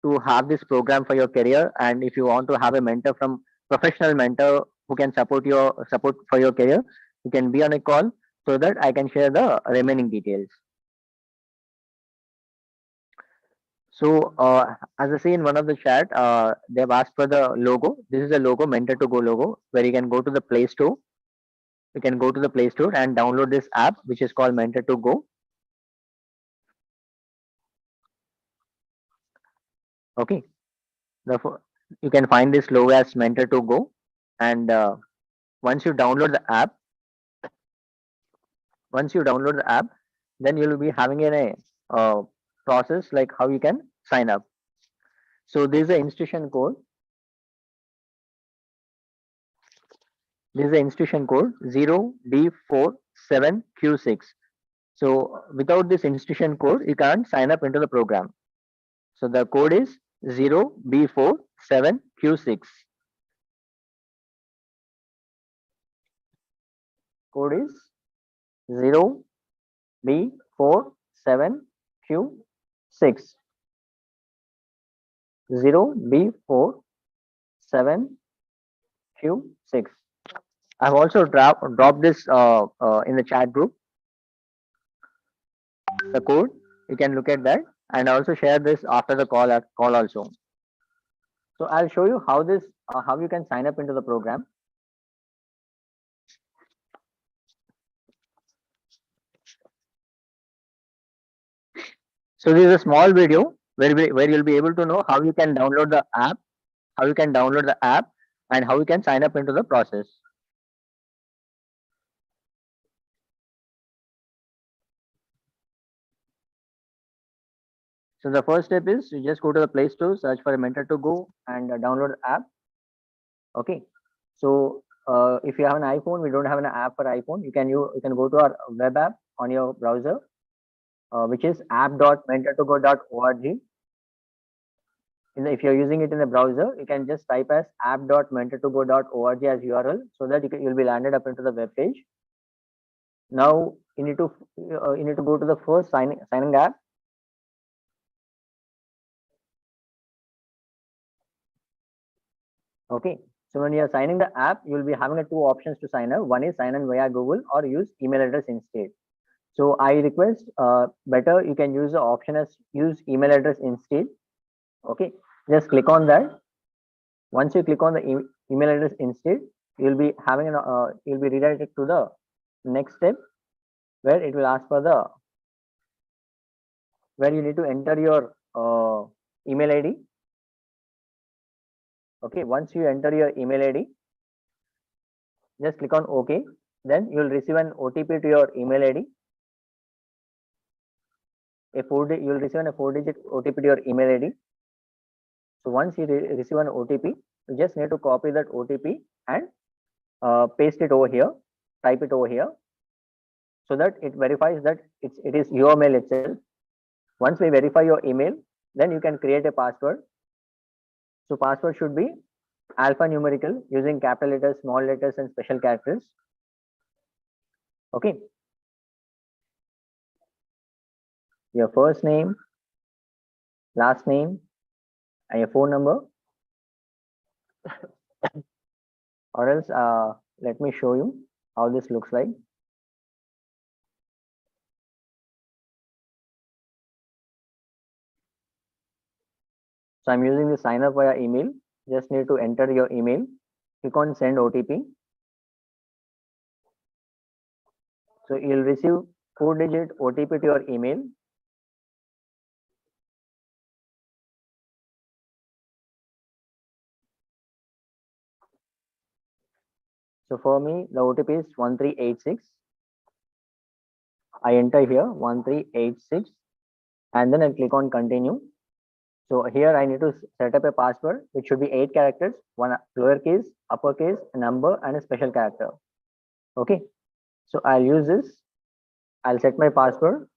to have this program for your career, and if you want to have a mentor from professional mentor who can support for your career, you can be on a call so that I can share the remaining details. So as I see in one of the chat, they've asked for the logo. This is a logo, Mentor to Go logo, where you can go to the Play Store. You can go to the Play Store and download this app, which is called Mentor to Go. Okay. Therefore, you can find this logo as Mentor to Go, and once you download the app, then you will be having a process like how you can sign up. So this is the institution code. This is the institution code 0B47Q6. So without this institution code, you can't sign up into the program. So the code is 0B47Q6. Code is 0B47Q6. 0B47Q6. I've also dropped this in the chat group. The code, you can look at that, and also share this after the call also. So I'll show you how you can sign up into the program. So this is a small video where you'll be able to know how you can download the app, and how you can sign up into the process. So the first step is you just go to the Play Store, search for a Mentor to Go, and download the app. Okay. So if you have an iPhone, we don't have an app for iPhone. You can go to our web app on your browser, which is app.mentortogo.org. If you're using it in the browser, you can just type as app.mentortogo.org as URL, so that you'll be landed up into the web page. Now you need to go to the first signing app. Okay, so when you are signing the app, you will be having two options to sign up. One is sign in via Google or use email address instead. So I request better you can use the option as use email address instead. Okay, just click on that. Once you click on the email address instead, you'll be having you'll be redirected to the next step, where it will ask for where you need to enter your email ID. Okay, once you enter your email ID, just click on OK. Then you will receive an OTP to your email ID. You will receive a 4-digit OTP to your email ID. So once you receive an OTP, you just need to copy that OTP and paste it over here, type it over here, so that it verifies that it is your mail itself. Once we verify your email, then you can create a password. So password should be alphanumerical using capital letters, small letters, and special characters. Okay. Your first name, last name, and your phone number. Or else, let me show you how this looks like. So I'm using the sign up via email. Just need to enter your email. Click on send OTP. So you'll receive 4-digit OTP to your email. So for me, the OTP is 1386. I enter here 1386 and then I click on continue. So here I need to set up a password, which should be 8 characters, one lowercase, uppercase, a number, and a special character. Okay. So I'll use this. I'll set my password.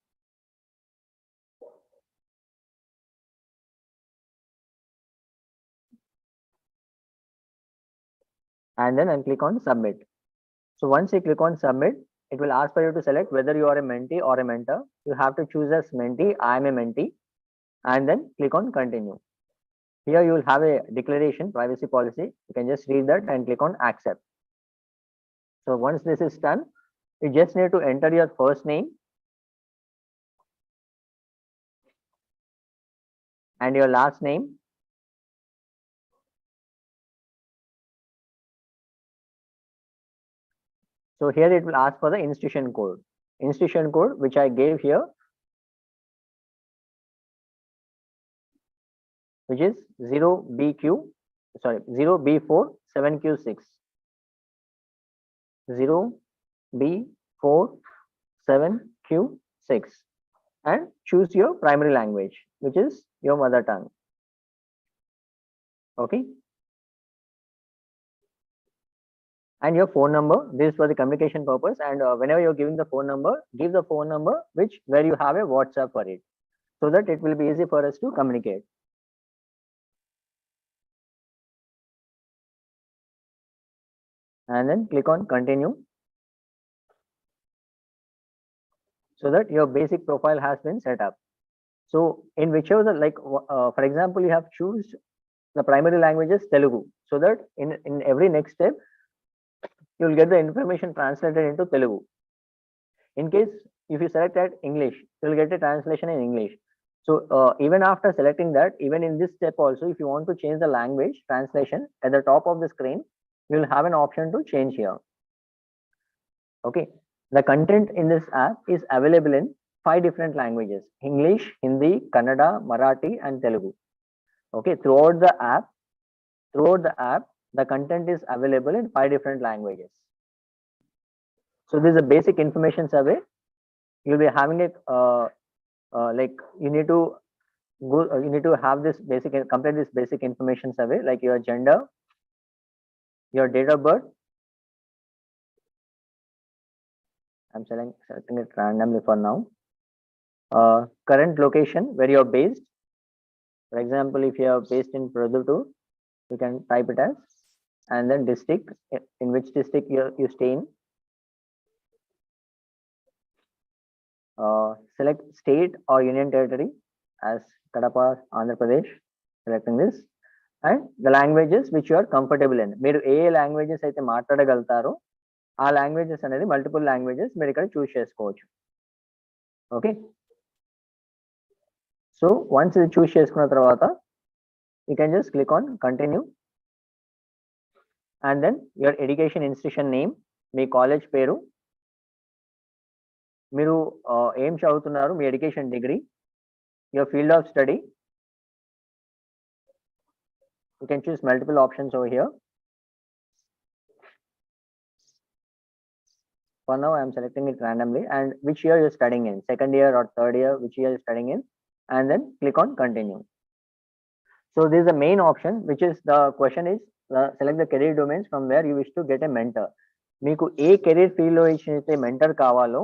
And then I'll click on submit. So once you click on submit, it will ask for you to select whether you are a mentee or a mentor. You have to choose as mentee. I am a mentee, and then click on continue. Here you will have a declaration, privacy policy. You can just read that and click on accept. So once this is done, you just need to enter your first name and your last name. So here it will ask for the institution code. Institution code, which I gave here, which is 0BQ, sorry, 0B4 7Q6. 0B4 7Q6. And choose your primary language, which is your mother tongue. Okay. And your phone number. This is for the communication purpose. And whenever you're giving the phone number, give the phone number where you have a WhatsApp for it, so that it will be easy for us to communicate. And then click on continue, so that your basic profile has been set up. So in whichever for example, you have choose the primary language is Telugu, so that in every next step you will get the information translated into Telugu. In case if you select that English, you will get a translation in English. So even after selecting that, even in this step also, if you want to change the language translation, at the top of the screen, you will have an option to change here. Okay. The content in this app is available in 5 different languages: English, Hindi, Kannada, Marathi, and Telugu. Okay. Throughout the app, the content is available in 5 different languages. So this is a basic information survey. You'll be having it you need to go. You need to have this complete this basic information survey, like your gender, your date of birth. I'm selecting it randomly for now. Current location, where you're based. For example, if you're based in Produttur, you can type it as, and then district, in which district you stay in. Select state or union territory as Kadapa, Andhra Pradesh, selecting this, and the languages which you are comfortable in. మీరు ఏ languages అయితే మాట్లాడగలుగుతారో ఆ languages అనేది multiple languages మీరు ఇక్కడ చూస్ చేసుకోవచ్చు. Okay. So once ఇది చూస్ చేసుకున్న తర్వాత you can just click on continue, and then your education institution name, మీ కాలేజ్ పేరు, మీరు ఏం చదువుతున్నారు, మీ education degree, your field of study. You can choose multiple options over here. For now, I am selecting it randomly, and which year you're studying in, second year or third year, which year you're studying in, and then click on continue. So this is the main option, which is the question is select the career domains from where you wish to get a mentor. మీకు ఏ career field లో అయితే mentor కావాలో,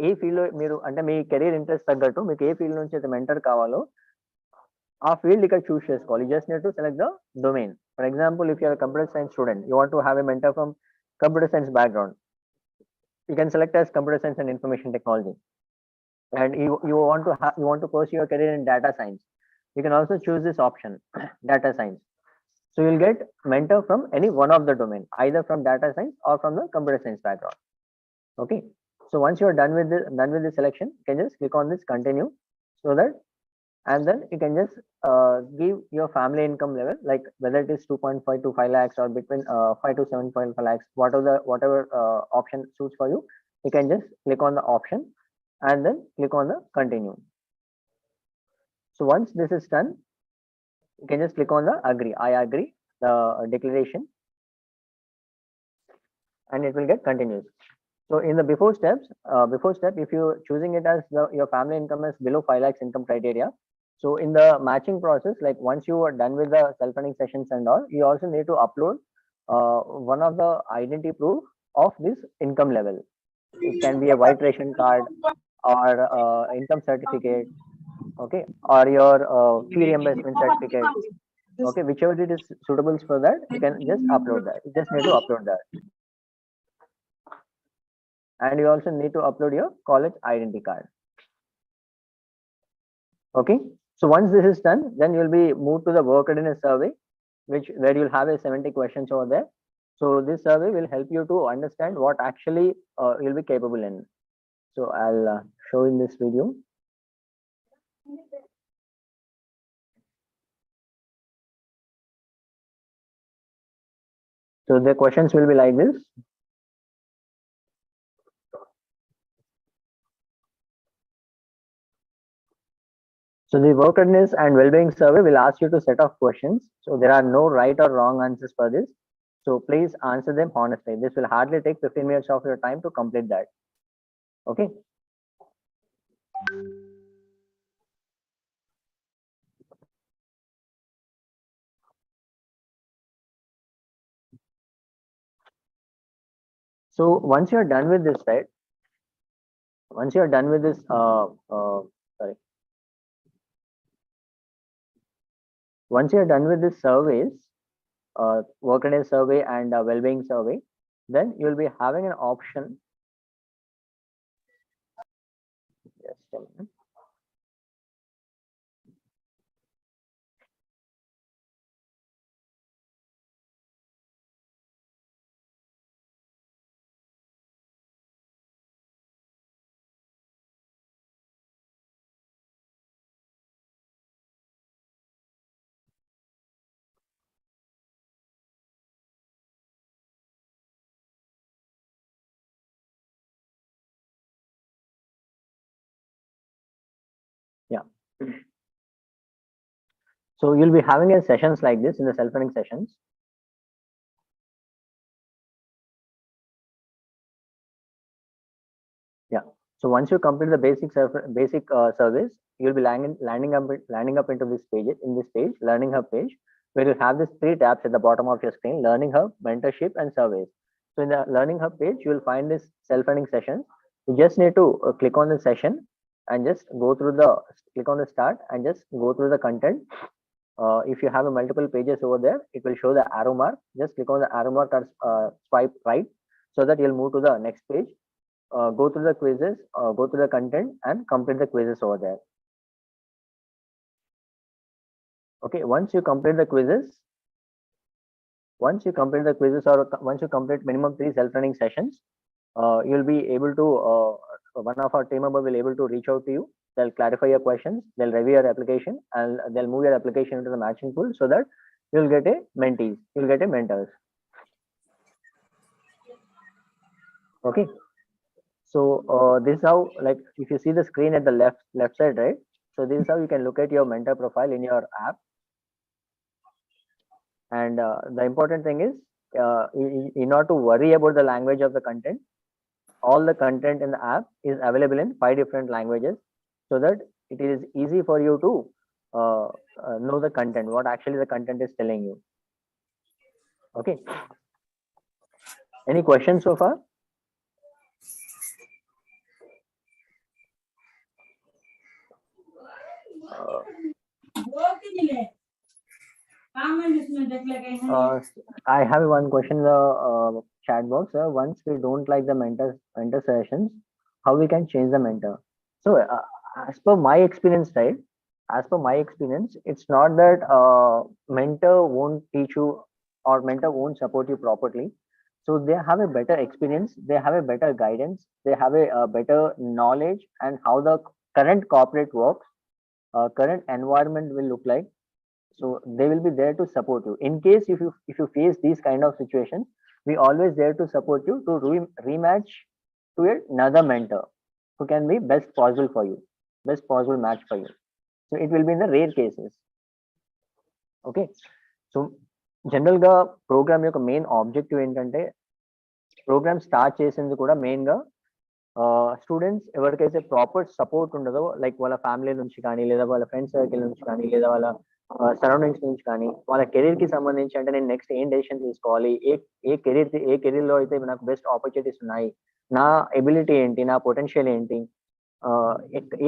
ఏ field లో మీరు అంటే మీ career interest తగ్గట్టు మీకు ఏ field నుంచి అయితే మెంటర్ కావాలో ఆ ఫీల్డ్ ఇక్కడ చూస్ చేసుకోవాలి. Just need to select the domain. For example, if you or computer science student, you want to have a mentor from computer science background, you can select as computer science and information technology. And you want to pursue your career in data science, you can also choose this option, data science. So you'll get mentor from any one of the domain, either from data science or from the computer science background. Okay. So once you are done with this selection, you can just click on this continue, so that, and then you can just give your family income level, like whether it is 2.5 to 5 lakhs or between 5 to 7.5 lakhs, whatever option suits for you. You can just click on the option and then click on the continue. So once this is done, you can just click on the agree. I agree the declaration. and it will get continuous. So in the before step, if you choosing it as your family income is below 5 lakhs income criteria, so in the matching process, like once you are done with the self-funding sessions and all, you also need to upload one of the identity proof of this income level. It can be a white ration card or income certificate, okay, or your fee reimbursement certificate, okay, whichever it is suitable for that, you can just upload that. You just need to upload that. And you also need to upload your college identity card. Okay, so once this is done, then you'll be moved to the work readiness survey, where you'll have a 70 questions over there. So this survey will help you to understand what actually you'll be capable in. So I'll show in this video. So the questions will be like this. So the work readiness and well-being survey will ask you to set of questions. So there are no right or wrong answers for this. So please answer them honestly. This will hardly take 15 minutes of your time to complete that. Okay. So once you're done with this, right? Once you're done with this, once you're done with this surveys, work readiness survey and well-being survey, then you'll be having an option. Just a minute. Yeah. So you'll be having a sessions like this in the self-funding sessions. Yeah. So once you complete the basic service, you'll be landing up into this page, Learning Hub page, where you have these 3 tabs at the bottom of your screen: Learning Hub, Mentorship, and Surveys. So in the Learning Hub page, you will find this self-funding sessions. You just need to click on the session and just click on the start and just go through the content. If you have a multiple pages over there, it will show the arrow mark. Just click on the arrow mark or swipe right, so that you'll move to the next page. Go through the quizzes, go through the content, and complete the quizzes over there. Okay, once you complete the quizzes, or once you complete minimum 3 self-funding sessions, you'll be able to, one of our team member will able to reach out to you. They'll clarify your questions, they'll review your application, and they'll move your application into the matching pool, so that you'll get a mentees, you'll get a mentors. Okay. So this is how, like, if you see the screen at the left side, right? So this is how you can look at your mentor profile in your app. And the important thing is, you not to worry about the language of the content. All the content in the app is available in 5 different languages, so that it is easy for you to know the content, what actually the content is telling you. Okay. Any questions so far? I have one question in the chat box. Once we don't like the mentor sessions, how we can change the mentor? So as per my experience, right? As per my experience, it's not that mentor won't teach you or mentor won't support you properly. So they have a better experience, they have a better guidance, they have a better knowledge and how the current corporate works, current environment will look like. So they will be there to support you in case if you face these kind of situations. We always there to support you to rematch to another mentor who can be best possible for you, best possible match for you. So it will be in the rare cases. Okay. So general ga program యొక్క main objective ఏంటంటే programme start చేసింది కూడా మెయిన్గా students ఎవరికైతే proper support ఉండదో, like వాళ్ళ family నుంచి కానీ, లేదా వాళ్ళ ఫ్రెండ్స్ సర్కిల్ నుంచి కానీ, లేదా వాళ్ళ సరౌండింగ్స్ నుంచి కానీ, వాళ్ళ కెరీర్ కి సంబంధించి అంటే నేను నెక్స్ట్ ఏం డెసిషన్ తీసుకోవాలి, ఏ కెరీర్ లో అయితే నాకు బెస్ట్ ఆపర్చునిటీస్ ఉన్నాయి, నా ఎబిలిటీ ఏంటి, నా పొటెన్షియల్ ఏంటి,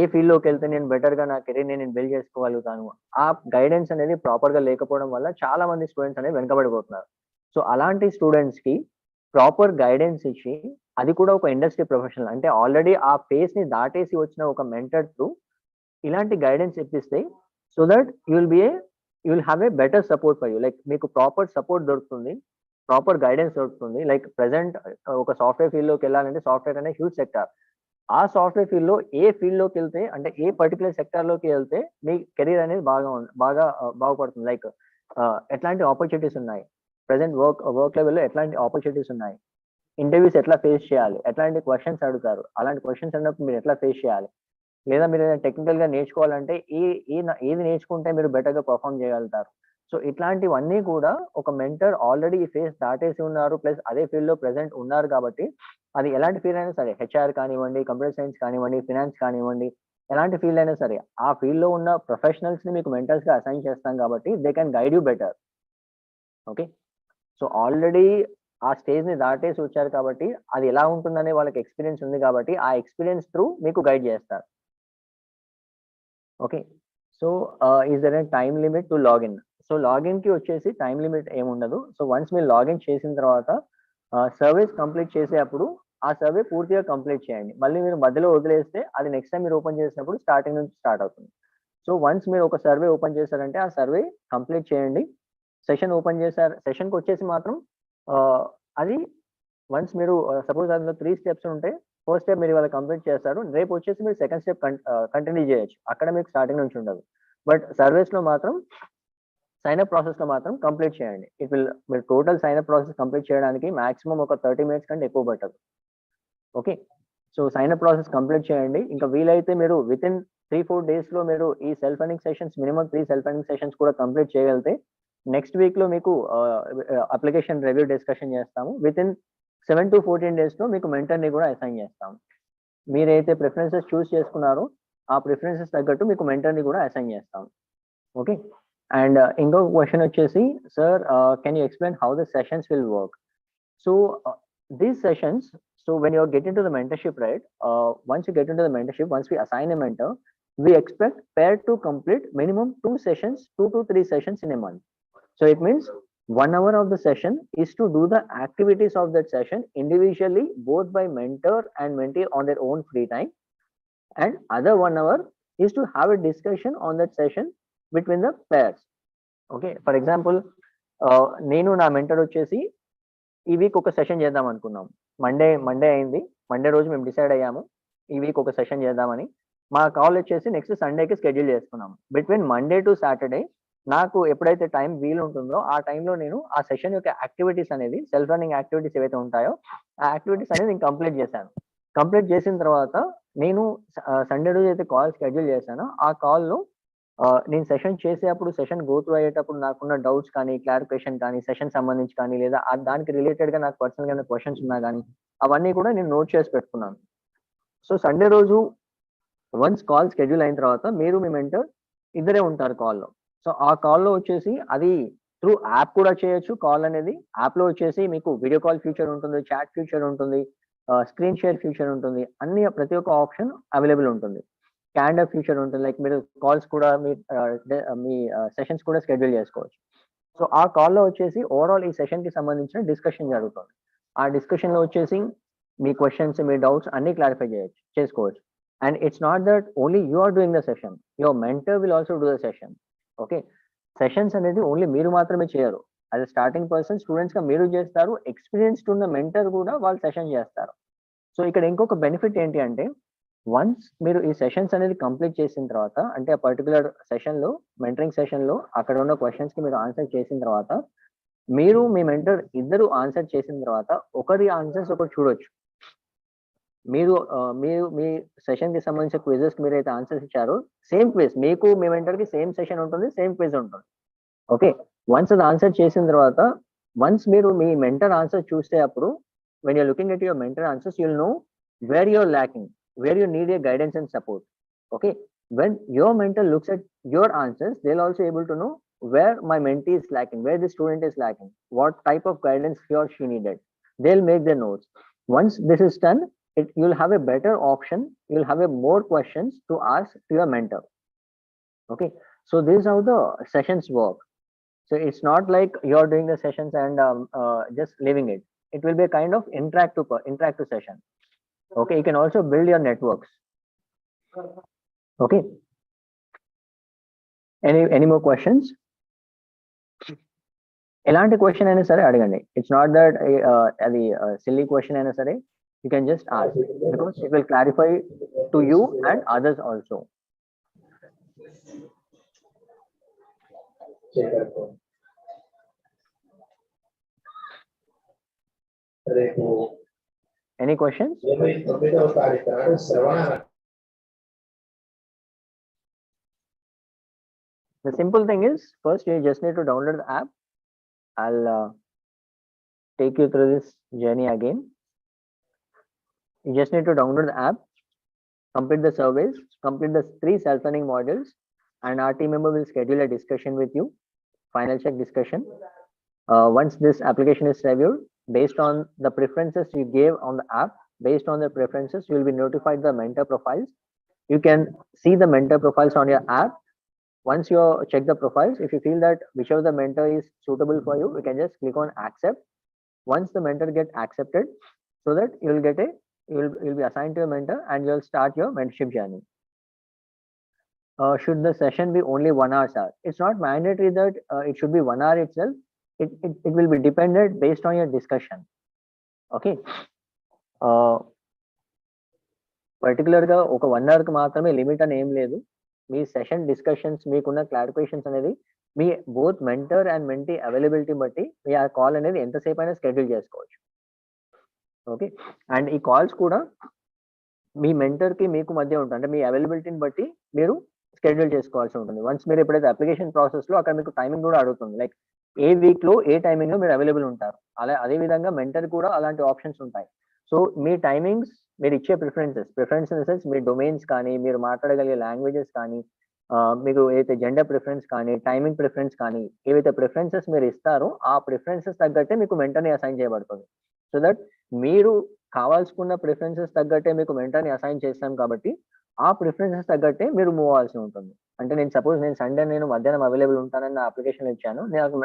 ఏ ఫీల్డ్ లోకి వెళ్తే నేను బెటర్ గా నా కెరీర్ నేను బిల్డ్ చేసుకోగలుగుతాను, ఆ గైడెన్స్ అనేది ప్రాపర్ గా లేకపోవడం వల్ల చాలా మంది స్టూడెంట్స్ అనేది వెనకబడిపోతున్నారు. సో అలాంటి స్టూడెంట్స్ కి ప్రాపర్ గైడెన్స్ ఇచ్చి, అది కూడా ఒక ఇండస్ట్రీ ప్రొఫెషనల్ అంటే ఆల్రెడీ ఆ ఫేస్ ని దాటేసి వచ్చిన ఒక మెంటర్ త్రూ ఇలాంటి గైడెన్స్ ఇప్పిస్తే, so that you will have a better support for you. Like మీకు ప్రాపర్ సపోర్ట్ దొరుకుతుంది, ప్రాపర్ గైడెన్స్ దొరుకుతుంది. లైక్ ప్రెసెంట్ ఒక సాఫ్ట్వేర్ ఫీల్డ్ లోకి వెళ్ళాలంటే సాఫ్ట్వేర్ అనే హ్యూజ్ సెక్టార్. ఆ సాఫ్ట్వేర్ ఫీల్డ్ లో ఏ ఫీల్డ్ లోకి వెళ్తే అంటే ఏ పర్టికులర్ సెక్టార్ లోకి వెళ్తే మీ కెరీర్ అనేది బాగా బాగుపడుతుంది. లైక్ ఎట్లాంటి ఆపర్చునిటీస్ ఉన్నాయి, ప్రెసెంట్ వర్క్ లెవెల్లో ఎట్లాంటి ఆపర్చునిటీస్ ఉన్నాయి, ఇంటర్వ్యూస్ ఎట్లా ఫేస్ చేయాలి, ఎట్లాంటి క్వశ్చన్స్ అడుగుతారు, అలాంటి క్వశ్చన్స్ అన్నప్పుడు మీరు ఎట్లా ఫేస్ చేయాలి, లేదా మీరు టెక్నికల్ గా నేర్చుకోవాలంటే ఏది నేర్చుకుంటే మీరు బెటర్ గా పర్ఫామ్ చేయగలుగుతారు. సో ఇట్లాంటివన్నీ కూడా ఒక మెంటర్ ఆల్రెడీ ఈ ఫేస్ దాటేసి ఉన్నారు, ప్లస్ అదే ఫీల్డ్ లో ప్రెసెంట్ ఉన్నారు కాబట్టి, అది ఎలాంటి ఫీల్డ్ అయినా సరే, హెచ్ఆర్ కానివ్వండి, కంప్యూటర్ సైన్స్ కానివ్వండి, ఫినాన్స్ కానివ్వండి, ఎలాంటి ఫీల్డ్ అయినా సరే, ఆ ఫీల్డ్ లో ఉన్న ప్రొఫెషనల్స్ ని మీకు మెంటర్స్ గా అసైన్ చేస్తాం కాబట్టి they can guide you better. Okay, so already ఆ స్టేజ్ ని దాటేసి వచ్చారు కాబట్టి అది ఎలా ఉంటుందనే వాళ్ళకి ఎక్స్పీరియన్స్ ఉంది కాబట్టి ఆ ఎక్స్పీరియన్స్ త్రూ మీకు గైడ్ చేస్తారు. Okay, so is there a time limit to login? So login కి వచ్చేసి టైం లిమిట్ ఏముండదు. సో వన్స్ మీరు లాగిన్ చేసిన తర్వాత సర్వీస్ కంప్లీట్ చేసేటప్పుడు ఆ సర్వే పూర్తిగా కంప్లీట్ చేయండి. మళ్ళీ మీరు మధ్యలో వదిలేస్తే అది నెక్స్ట్ టైం మీరు ఓపెన్ చేసినప్పుడు స్టార్టింగ్ నుంచి స్టార్ట్ అవుతుంది. సో వన్స్ మీరు ఒక సర్వే ఓపెన్ చేశారంటే ఆ సర్వే కంప్లీట్ చేయండి. సెషన్ ఓపెన్ చేశారు, సెషన్కి వచ్చేసి మాత్రం అది వన్స్ మీరు సపోజ్ అందులో 3 స్టెప్స్ ఉంటే ఫస్ట్ స్టెప్ మీరు ఇవాళ కంప్లీట్ చేస్తారు, రేపు వచ్చేసి మీరు సెకండ్ స్టెప్ కంటిన్యూ చేయొచ్చు, అక్కడ మీకు స్టార్టింగ్ నుంచి ఉండదు. బట్ సర్వీస్ లో మాత్రం సైన్అప్ ప్రాసెస్ లో మాత్రం కంప్లీట్ చేయండి. మీరు టోటల్ సైన్అప్ ప్రాసెస్ కంప్లీట్ చేయడానికి మాక్సిమం ఒక 30 మినిట్స్ కంటే ఎక్కువ పట్టదు. Okay, so sign-up process complete చేయండి. ఇంకా వీలైతే మీరు విత్ ఇన్ 3-4 days లో మీరు ఈ self earning sessions, minimum 3 self earning sessions కూడా కంప్లీట్ చేయగలిగితే నెక్స్ట్ వీక్ లో మీకు అప్లికేషన్ రివ్యూ డిస్కషన్ చేస్తాము. విత్ ఇన్ 7 to 14 days లో మీకు మెంటర్ని కూడా అసైన్ చేస్తాము. మీరైతే ప్రిఫరెన్సెస్ చూస్ చేసుకున్నారో ఆ ప్రిఫరెన్సెస్ తగ్గట్టు మీకు మెంటర్ని కూడా అసైన్ చేస్తాము. ఓకే, అండ్ ఇంకొక క్వశ్చన్ వచ్చేసి, sir can you explain how the sessions will work? So these sessions, so when you get into the mentorship, right, once you get into the mentorship, once we assign a mentor, we expect pair to complete minimum 2 sessions, 2 to 3 sessions in a month. So it means 1 hour of the session is to do the activities of that session individually, both by mentor and mentee on their own free time, and other 1 hour is to have a discussion on that session between the pairs. Okay, for example, నేను నా mentor వచ్చేసి ఈ week ఒక session చేద్దాం అనుకున్నాం. Monday అయింది, Monday రోజు మేము డిసైడ్ అయ్యాము ఈ వీక్ ఒక సెషన్ చేద్దామని. మా కాల్ వచ్చేసి నెక్స్ట్ సండేకి షెడ్యూల్ చేసుకున్నాము. బిట్వీన్ మండే టు సాటర్డే నాకు ఎప్పుడైతే టైం వీలు ఉంటుందో ఆ టైంలో నేను ఆ సెషన్ యొక్క యాక్టివిటీస్ అనేది, సెల్ఫ్ రన్నింగ్ యాక్టివిటీస్ ఏవైతే ఉంటాయో ఆ యాక్టివిటీస్ అనేది నేను కంప్లీట్ చేశాను. కంప్లీట్ చేసిన తర్వాత నేను సండే రోజు అయితే కాల్ షెడ్యూల్ చేశానో ఆ కాల్లో నేను సెషన్ చేసేటప్పుడు, సెషన్ గో త్రూ అయ్యేటప్పుడు నాకున్న డౌట్స్ కానీ, క్లారిఫికేషన్ కానీ, సెషన్ సంబంధించి కానీ, లేదా దానికి రిలేటెడ్ గా నాకు పర్సనల్ గా క్వశ్చన్స్ ఉన్నా కానీ అవన్నీ కూడా నేను నోట్ చేసి పెట్టుకున్నాను. సో సండే రోజు వన్స్ కాల్ షెడ్యూల్ అయిన తర్వాత మీరు మీ మెంటర్ ఇద్దరే ఉంటారు కాల్లో. సో ఆ కాల్లో వచ్చేసి అది త్రూ యాప్ కూడా చేయొచ్చు. కాల్ అనేది యాప్ లో వచ్చేసి మీకు వీడియో కాల్ ఫీచర్ ఉంటుంది, చాట్ ఫీచర్ ఉంటుంది, స్క్రీన్ షేర్ ఫీచర్ ఉంటుంది, అన్ని ప్రతి ఒక్క ఆప్షన్ అవైలబుల్ ఉంటుంది. క్యాండర్ ఫీచర్ ఉంటుంది, లైక్ మీరు కాల్స్ కూడా మీ సెషన్స్ కూడా షెడ్యూల్ చేసుకోవచ్చు. సో ఆ కాల్లో వచ్చేసి ఓవరాల్ ఈ సెషన్ కి సంబంధించిన డిస్కషన్ జరుగుతుంది. ఆ డిస్కషన్ లో వచ్చేసి మీ క్వశ్చన్స్, మీ డౌట్స్ అన్ని క్లారిఫై చేసుకోవచ్చు. And it's not that only you are doing the session, your mentor will also do the session. Okay, sessions అనేది ఓన్లీ మీరు మాత్రమే చేయరు. యాజ్ స్టార్టింగ్ పర్సన్ స్టూడెంట్స్ గా మీరు చేస్తారు, ఎక్స్పీరియన్స్డ్ ఉన్న మెంటర్ కూడా వాళ్ళు సెషన్ చేస్తారు. సో ఇక్కడ ఇంకొక బెనిఫిట్ ఏంటి అంటే, వన్స్ మీరు ఈ సెషన్స్ అనేది కంప్లీట్ చేసిన తర్వాత, అంటే ఆ పర్టికులర్ సెషన్ లో, మెంటరింగ్ సెషన్ లో అక్కడ ఉన్న క్వశ్చన్స్ కి మీరు ఆన్సర్ చేసిన తర్వాత, మీరు మీ మెంటర్ ఇద్దరు ఆన్సర్ చేసిన తర్వాత ఒకరి ఆన్సర్స్ ఒకరు చూడొచ్చు. మీరు మీ సెషన్ కి సంబంధించిన క్విజెస్ మీరైతే ఆన్సర్స్ ఇచ్చారో సేమ్ క్విజ్ మీకు మీ మెంటర్ కి సేమ్ సెషన్ ఉంటుంది, సేమ్ క్విజ్ ఉంటుంది. ఓకే, వన్స్ అది ఆన్సర్ చేసిన తర్వాత వన్స్ మీరు మీ మెంటర్ ఆన్సర్ చూస్తే అప్పుడు when you're looking at your mentor answers, you'll know where you're lacking, where you need a guidance and support. Okay, when your mentor looks at your answers, they'll also able to know where my mentee is lacking, where the student is lacking, what type of guidance he or she needed. They'll make their notes. Once this is done, you'll have a better option, you'll have a more questions to ask to your mentor. Okay, so this is how the sessions work. So it's not like you're doing the sessions and just leaving it. It will be a kind of interactive session. Okay, you can also build your networks. Okay, any more questions? ఎలాంటి question అయినా సరే అడగండి. It's not that అది silly question అయినా సరే you can just ask, because it will clarify to you and others also. Any questions? The simple thing is, first you just need to download the app. I'll take you through this journey again. You just need to download the app, complete the surveys, complete the 3 self-learning modules, and our team member will schedule a discussion with you, final check discussion. Once this application is reviewed, based on the preferences you gave on the app, based on the preferences, you will be notified the mentor profiles. You can see the mentor profiles on your app. Once you check the profiles, if you feel that whichever the mentor is suitable for you, you can just click on accept. Once the mentor get accepted, so that you'll be assigned to a mentor and you'll start your mentorship journey. Should the session be only 1 hour, sir? It's not mandatory that it should be 1 hour itself. It will be dependent based on your discussion. Okay. Particular గా ఒక 1 hour కి మాత్రమే limit అని ఏం లేదు. మీ session discussions, మీకున్న clarifications అనేది మీ both mentor and mentee availability బట్టి మీ ఆ కాల్ అనేది ఎంతసేపు అయినా షెడ్యూల్ చేసుకోవచ్చు. ఓకే, అండ్ ఈ కాల్స్ కూడా మీ మెంటర్ కి మీకు మధ్య ఉంటుంది, అంటే మీ అవైలబిలిటీని బట్టి మీరు షెడ్యూల్ చేసుకోవాల్సి ఉంటుంది. వన్స్ మీరు ఎప్పుడైతే అప్లికేషన్ ప్రాసెస్ లో అక్కడ మీకు టైమింగ్ కూడా అడుగుతుంది, లైక్ ఏ వీక్ లో ఏ టైమింగ్ లో మీరు అవైలబుల్ ఉంటారు. అదే విధంగా మెంటర్ కూడా అలాంటి ఆప్షన్స్ ఉంటాయి. సో మీ టైమింగ్స్, మీరు ఇచ్చే preference in the sense me domains కానీ, మీరు మాట్లాడగలిగే లాంగ్వేజెస్ కానీ, మీకు ఏదైతే జెండర్ ప్రిఫరెన్స్ కానీ, టైమింగ్ ప్రిఫరెన్స్ కానీ, ఏవైతే ప్రిఫరెన్సెస్ మీరు ఇస్తారో ఆ ప్రిఫరెన్సెస్ తగ్గట్టే మీకు మెంటర్ని అసైన్ చేయబడుతుంది. సో దట్ మీరు కావాల్సుకున్న ప్రిఫరెన్సెస్ తగ్గట్టే మీకు మెంటర్ని అసైన్ చేస్తాం కాబట్టి ఆ ప్రిఫరెన్సెస్ తగ్గట్టే మీరు మూవ్ అవ్వాల్సి ఉంటుంది. అంటే నేను సపోజ్ సండే మధ్యాహ్నం అవైలబుల్ ఉంటానని నా అప్లికేషన్ ఇచ్చాను,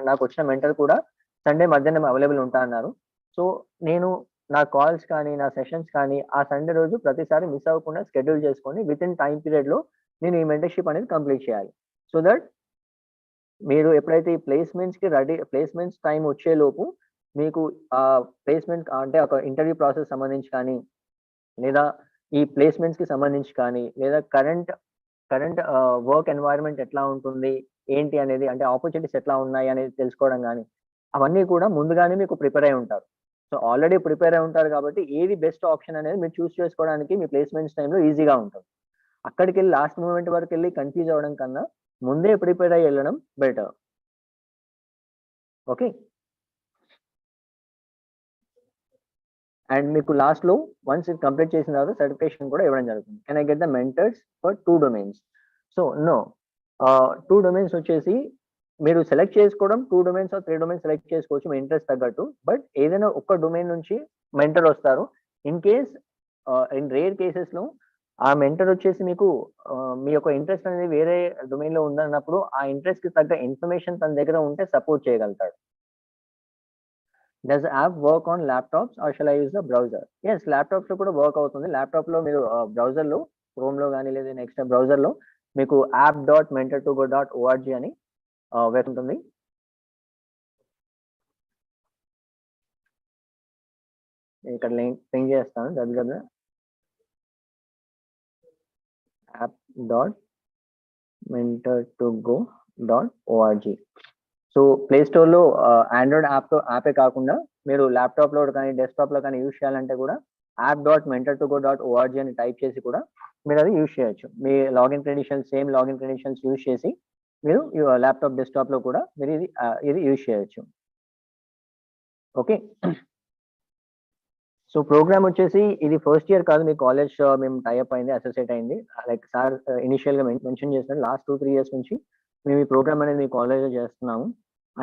నాకు వచ్చిన మెంటర్ కూడా సండే మధ్యాహ్నం అవైలబుల్ ఉంటా అన్నారు. సో నేను నా కాల్స్ కానీ, నా సెషన్స్ కానీ ఆ సండే రోజు ప్రతిసారి మిస్ అవ్వకుండా షెడ్యూల్ చేసుకొని విత్ ఇన్ టైం పీరియడ్ లో నేను ఈ మెంటర్షిప్ అనేది కంప్లీట్ చేయాలి. సో దట్ మీరు ఎప్పుడైతే ఈ ప్లేస్మెంట్స్ టైం వచ్చేలోపు మీకు ఆ ప్లేస్మెంట్ అంటే ఒక ఇంటర్వ్యూ ప్రాసెస్ సంబంధించి కానీ, లేదా ఈ ప్లేస్మెంట్స్ కి సంబంధించి కానీ, లేదా కరెంట్ వర్క్ ఎన్వైరన్మెంట్ ఎట్లా ఉంటుంది ఏంటి అనేది, అంటే ఆపర్చునిటీస్ ఎట్లా ఉన్నాయి అనేది తెలుసుకోవడం కానీ, అవన్నీ కూడా ముందుగానే మీకు ప్రిపేర్ అయి ఉంటారు. సో ఆల్రెడీ ప్రిపేర్ అయి ఉంటారు కాబట్టి ఏది బెస్ట్ ఆప్షన్ అనేది మీరు చూస్ చేసుకోవడానికి మీ ప్లేస్మెంట్స్ టైంలో ఈజీగా ఉంటుంది. అక్కడికి వెళ్ళి లాస్ట్ మూమెంట్ వరకు వెళ్ళి కన్ఫ్యూజ్ అవ్వడం కన్నా ముందే ప్రిపేర్ అయ్యి వెళ్ళడం బెటర్. ఓకే, అండ్ మీకు లాస్ట్ లో వన్స్ ఇది కంప్లీట్ చేసిన తర్వాత సర్టిఫికేషన్ కూడా ఇవ్వడం జరుగుతుంది. Can I get the mentors for 2 domains? So no, 2 domains వచ్చేసి మీరు సెలెక్ట్ చేసుకోవడం 2 domains or 3 domains సెలెక్ట్ చేసుకోవచ్చు మీ ఇంట్రెస్ట్ తగ్గట్టు. బట్ ఏదైనా ఒక్క డొమైన్ నుంచి మెంటర్ వస్తారు. ఇన్ రేర్ కేసెస్ లో ఆ మెంటర్ వచ్చేసి మీకు మీ యొక్క ఇంట్రెస్ట్ అనేది వేరే డొమైన్ లో ఉందన్నప్పుడు ఆ ఇంట్రెస్ట్ కి తగ్గ ఇన్ఫర్మేషన్ తన దగ్గర ఉంటే సపోర్ట్ చేయగలుగుతాడు. Does the app work on laptops or shall I use the browser? Yes, laptops లో కూడా వర్క్ అవుతుంది. ల్యాప్టాప్ లో మీరు బ్రౌజర్ లో, క్రోమ్ లో కానీ లేదా నెక్స్ట్ బ్రౌజర్ లో మీకు app.mentor2go.org అని వెబ్ ఉంటుంది. ఇక్కడ లింక్ చేస్తాను, www.app.mentor2go.org. సో ప్లే స్టోర్ లో ఆండ్రాయిడ్ యాపే కాకుండా మీరు ల్యాప్టాప్ లో కానీ డెస్క్టాప్ లో కానీ యూజ్ చేయాలంటే కూడా app.mentor2go.org అని టైప్ చేసి కూడా మీరు అది యూజ్ చేయొచ్చు. మీ login credentials, same login credentials use చేసి మీరు ల్యాప్టాప్ డెస్క్టాప్ లో కూడా మీరు ఇది యూజ్ చేయొచ్చు. ఓకే, సో ప్రోగ్రామ్ వచ్చేసి ఇది ఫస్ట్ ఇయర్ కాదు, మీ కాలేజ్ మేము టైఅప్ అయింది, అసోసియేట్ అయింది. లైక్ సార్ ఇనిషియల్ గా మెన్షన్ చేసినట్టు లాస్ట్ 2-3 years నుంచి మేము ఈ ప్రోగ్రామ్ అనేది మీ కాలేజ్ లో చేస్తున్నాము.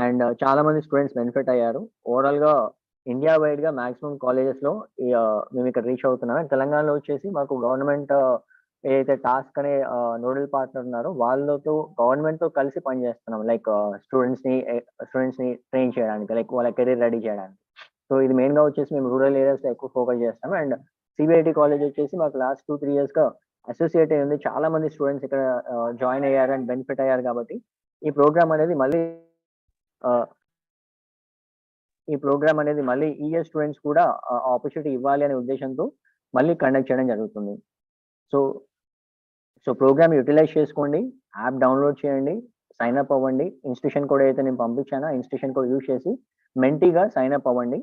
అండ్ చాలా మంది స్టూడెంట్స్ బెనిఫిట్ అయ్యారు. ఓవరాల్ గా ఇండియా వైడ్ గా మాక్సిమం కాలేజెస్ లో మేము ఇక్కడ రీచ్ అవుతున్నాం. అండ్ తెలంగాణలో వచ్చేసి మాకు గవర్నమెంట్ ఏదైతే టాస్క్ అనే నోడల్ పార్ట్నర్ ఉన్నారో వాళ్ళతో గవర్నమెంట్ తో కలిసి పనిచేస్తున్నాం. లైక్ స్టూడెంట్స్ ని ట్రైన్ చేయడానికి, లైక్ వాళ్ళ కెరీర్ రెడీ చేయడానికి. సో ఇది మెయిన్ గా వచ్చేసి మేము రూరల్ ఏరియాస్ లో ఎక్కువ ఫోకస్ చేస్తాం. అండ్ సిబిఐటి కాలేజ్ వచ్చేసి మాకు లాస్ట్ 2-3 years గా అసోసియేట్ అయ్యింది. చాలా మంది స్టూడెంట్స్ ఇక్కడ జాయిన్ అయ్యారు అండ్ బెనిఫిట్ అయ్యారు. కాబట్టి ఈ ప్రోగ్రామ్ అనేది మళ్ళీ ఈ ఇయర్ స్టూడెంట్స్ కూడా ఆపర్చునిటీ ఇవ్వాలి అనే ఉద్దేశంతో మళ్ళీ కండక్ట్ చేయడం జరుగుతుంది. సో ప్రోగ్రామ్ యూటిలైజ్ చేసుకోండి, యాప్ డౌన్లోడ్ చేయండి, సైన్ అప్ అవ్వండి. ఇన్స్టిట్యూషన్ కోడ్ అయితే నేను పంపించాను, ఇన్స్టిట్యూషన్ కోడ్ యూజ్ చేసి మెంటీగా సైన్ అప్ అవ్వండి.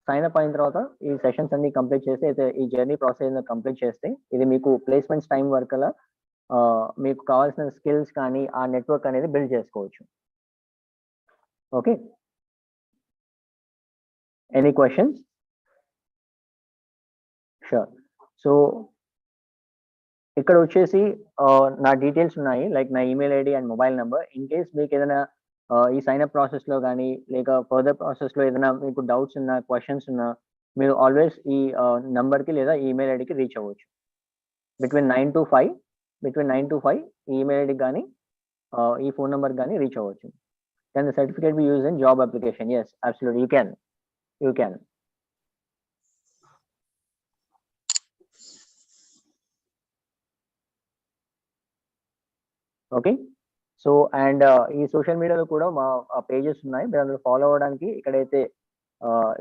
సైన్ అప్ అయిన తర్వాత ఈ సెషన్స్ అన్ని కంప్లీట్ చేసి అయితే ఈ జర్నీ ప్రాసెస్ కంప్లీట్ చేస్తే ఇది మీకు ప్లేస్మెంట్స్ టైం వరకలా మీకు కావాల్సిన స్కిల్స్ కానీ ఆ నెట్వర్క్ అనేది బిల్డ్ చేసుకోవచ్చు. Okay, any questions? Sure. So ఇక్కడ వచ్చేసి నా డీటెయిల్స్ ఉన్నాయి, లైక్ నా email ID and mobile number. In case మీకు ఏదైనా ఈ సైన్ అప్ ప్రాసెస్ లో కానీ లేక ఫర్దర్ ప్రాసెస్ లో ఏదైనా మీకు డౌట్స్ ఉన్నా, క్వశ్చన్స్ ఉన్నా, మీరు ఆల్వేస్ ఈ నంబర్ కి లేదా ఈమెయిల్ ఐడికి రీచ్ అవ్వచ్చు. బిట్వీన్ 9 to 5 ఈ ఈమెయిల్ ఐడికి కానీ ఈ ఫోన్ నెంబర్ కానీ రీచ్ అవ్వచ్చు. Can the certificate be use in job application? Yes, absolutely you can. Okay, so and ఈ సోషల్ మీడియాలో కూడా మా పేజెస్ ఉన్నాయి, మీరు అందులో ఫాలో అవ్వడానికి ఇక్కడైతే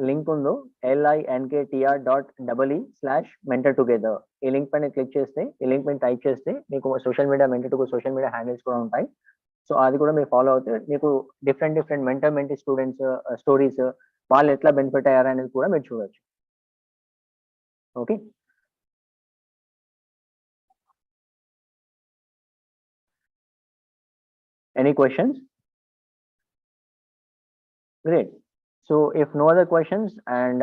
లింక్ ఉందో linktr.ee/mentortogether ఈ లింక్ పైన క్లిక్ చేస్తే, ఈ లింక్ పైన టైప్ చేస్తే మీకు social media mentor social media handles కూడా ఉంటాయి. సో అది కూడా మీరు ఫాలో అవుతే మీకు డిఫరెంట్ మెంటీ స్టూడెంట్స్ స్టోరీస్, వాళ్ళు ఎట్లా బెనిఫిట్ అయ్యారు అనేది కూడా మీరు చూడొచ్చు. Okay, any questions? Great. So if no other questions, and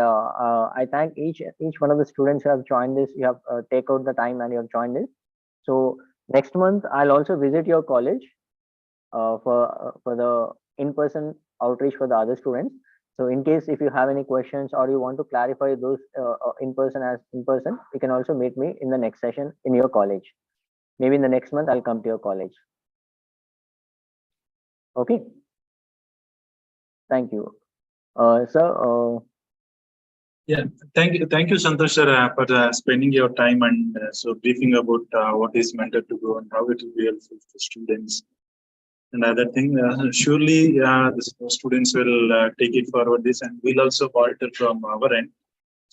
I thank each one of the students who have joined this. You have take out the time and you have joined this. So next month I'll also visit your college for the in-person outreach for the other students. So in case if you have any questions or you want to clarify those in person, you can also meet me in the next session in your college. Maybe in the next month I'll come to your college. Okay, thank you. Sir, yeah, thank you Santosh sir for spending your time and so briefing about what is Mentor to Go and how it will be helpful for students and other thing. Surely the students will take it forward this, and we'll also monitor from our end.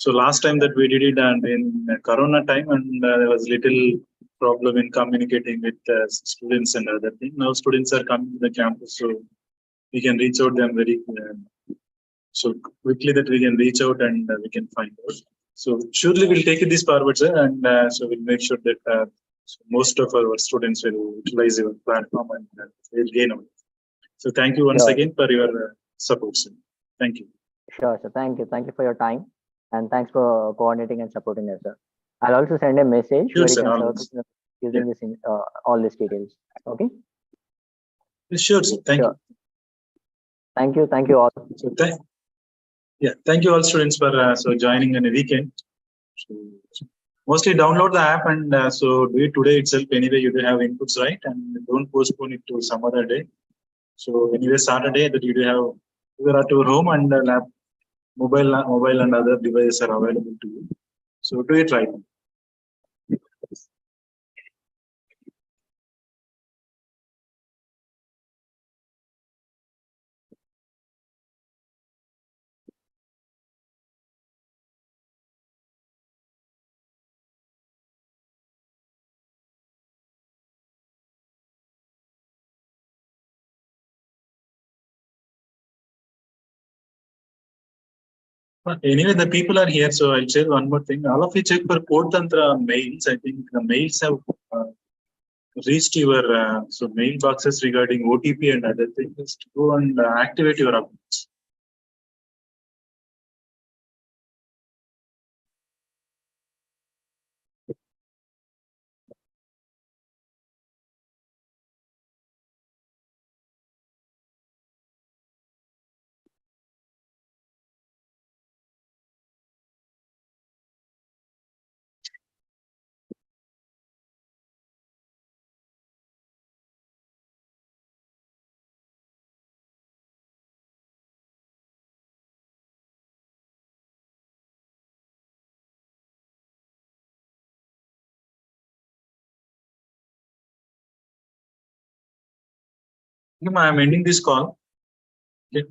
So last time that we did it and in Corona time, and there was little problem in communicating with students and other thing. Now students are coming to the campus, so we can reach out them very so quickly that we can reach out and we can find out. So surely we'll take this forward, sir, and so we'll make sure that so most of our students will utilize your platform and will gain out. So thank you once again for your support, sir. Thank you. Sure, sir. Thank you for your time, and thanks for coordinating and supporting us, sir. I'll also send a message Sure, where sir, you can always. search using this in all these details. Okay. Sure, sir. Thank you. Thank you all. So thank you all students for so joining on a weekend. So mostly download the app and so do it today itself. Anyway, you do have inputs, right? And don't postpone it to some other day. So anyway, Saturday that you do have, you are at your home and mobile and other devices are available to you. So do it right now. But anyway, the people are here, so I'll share one more thing. All of you check for Code Tantra mails. I think the mails have reached your so mailboxes regarding OTP and other things. Just go and activate your accounts. I am ending this call. Okay.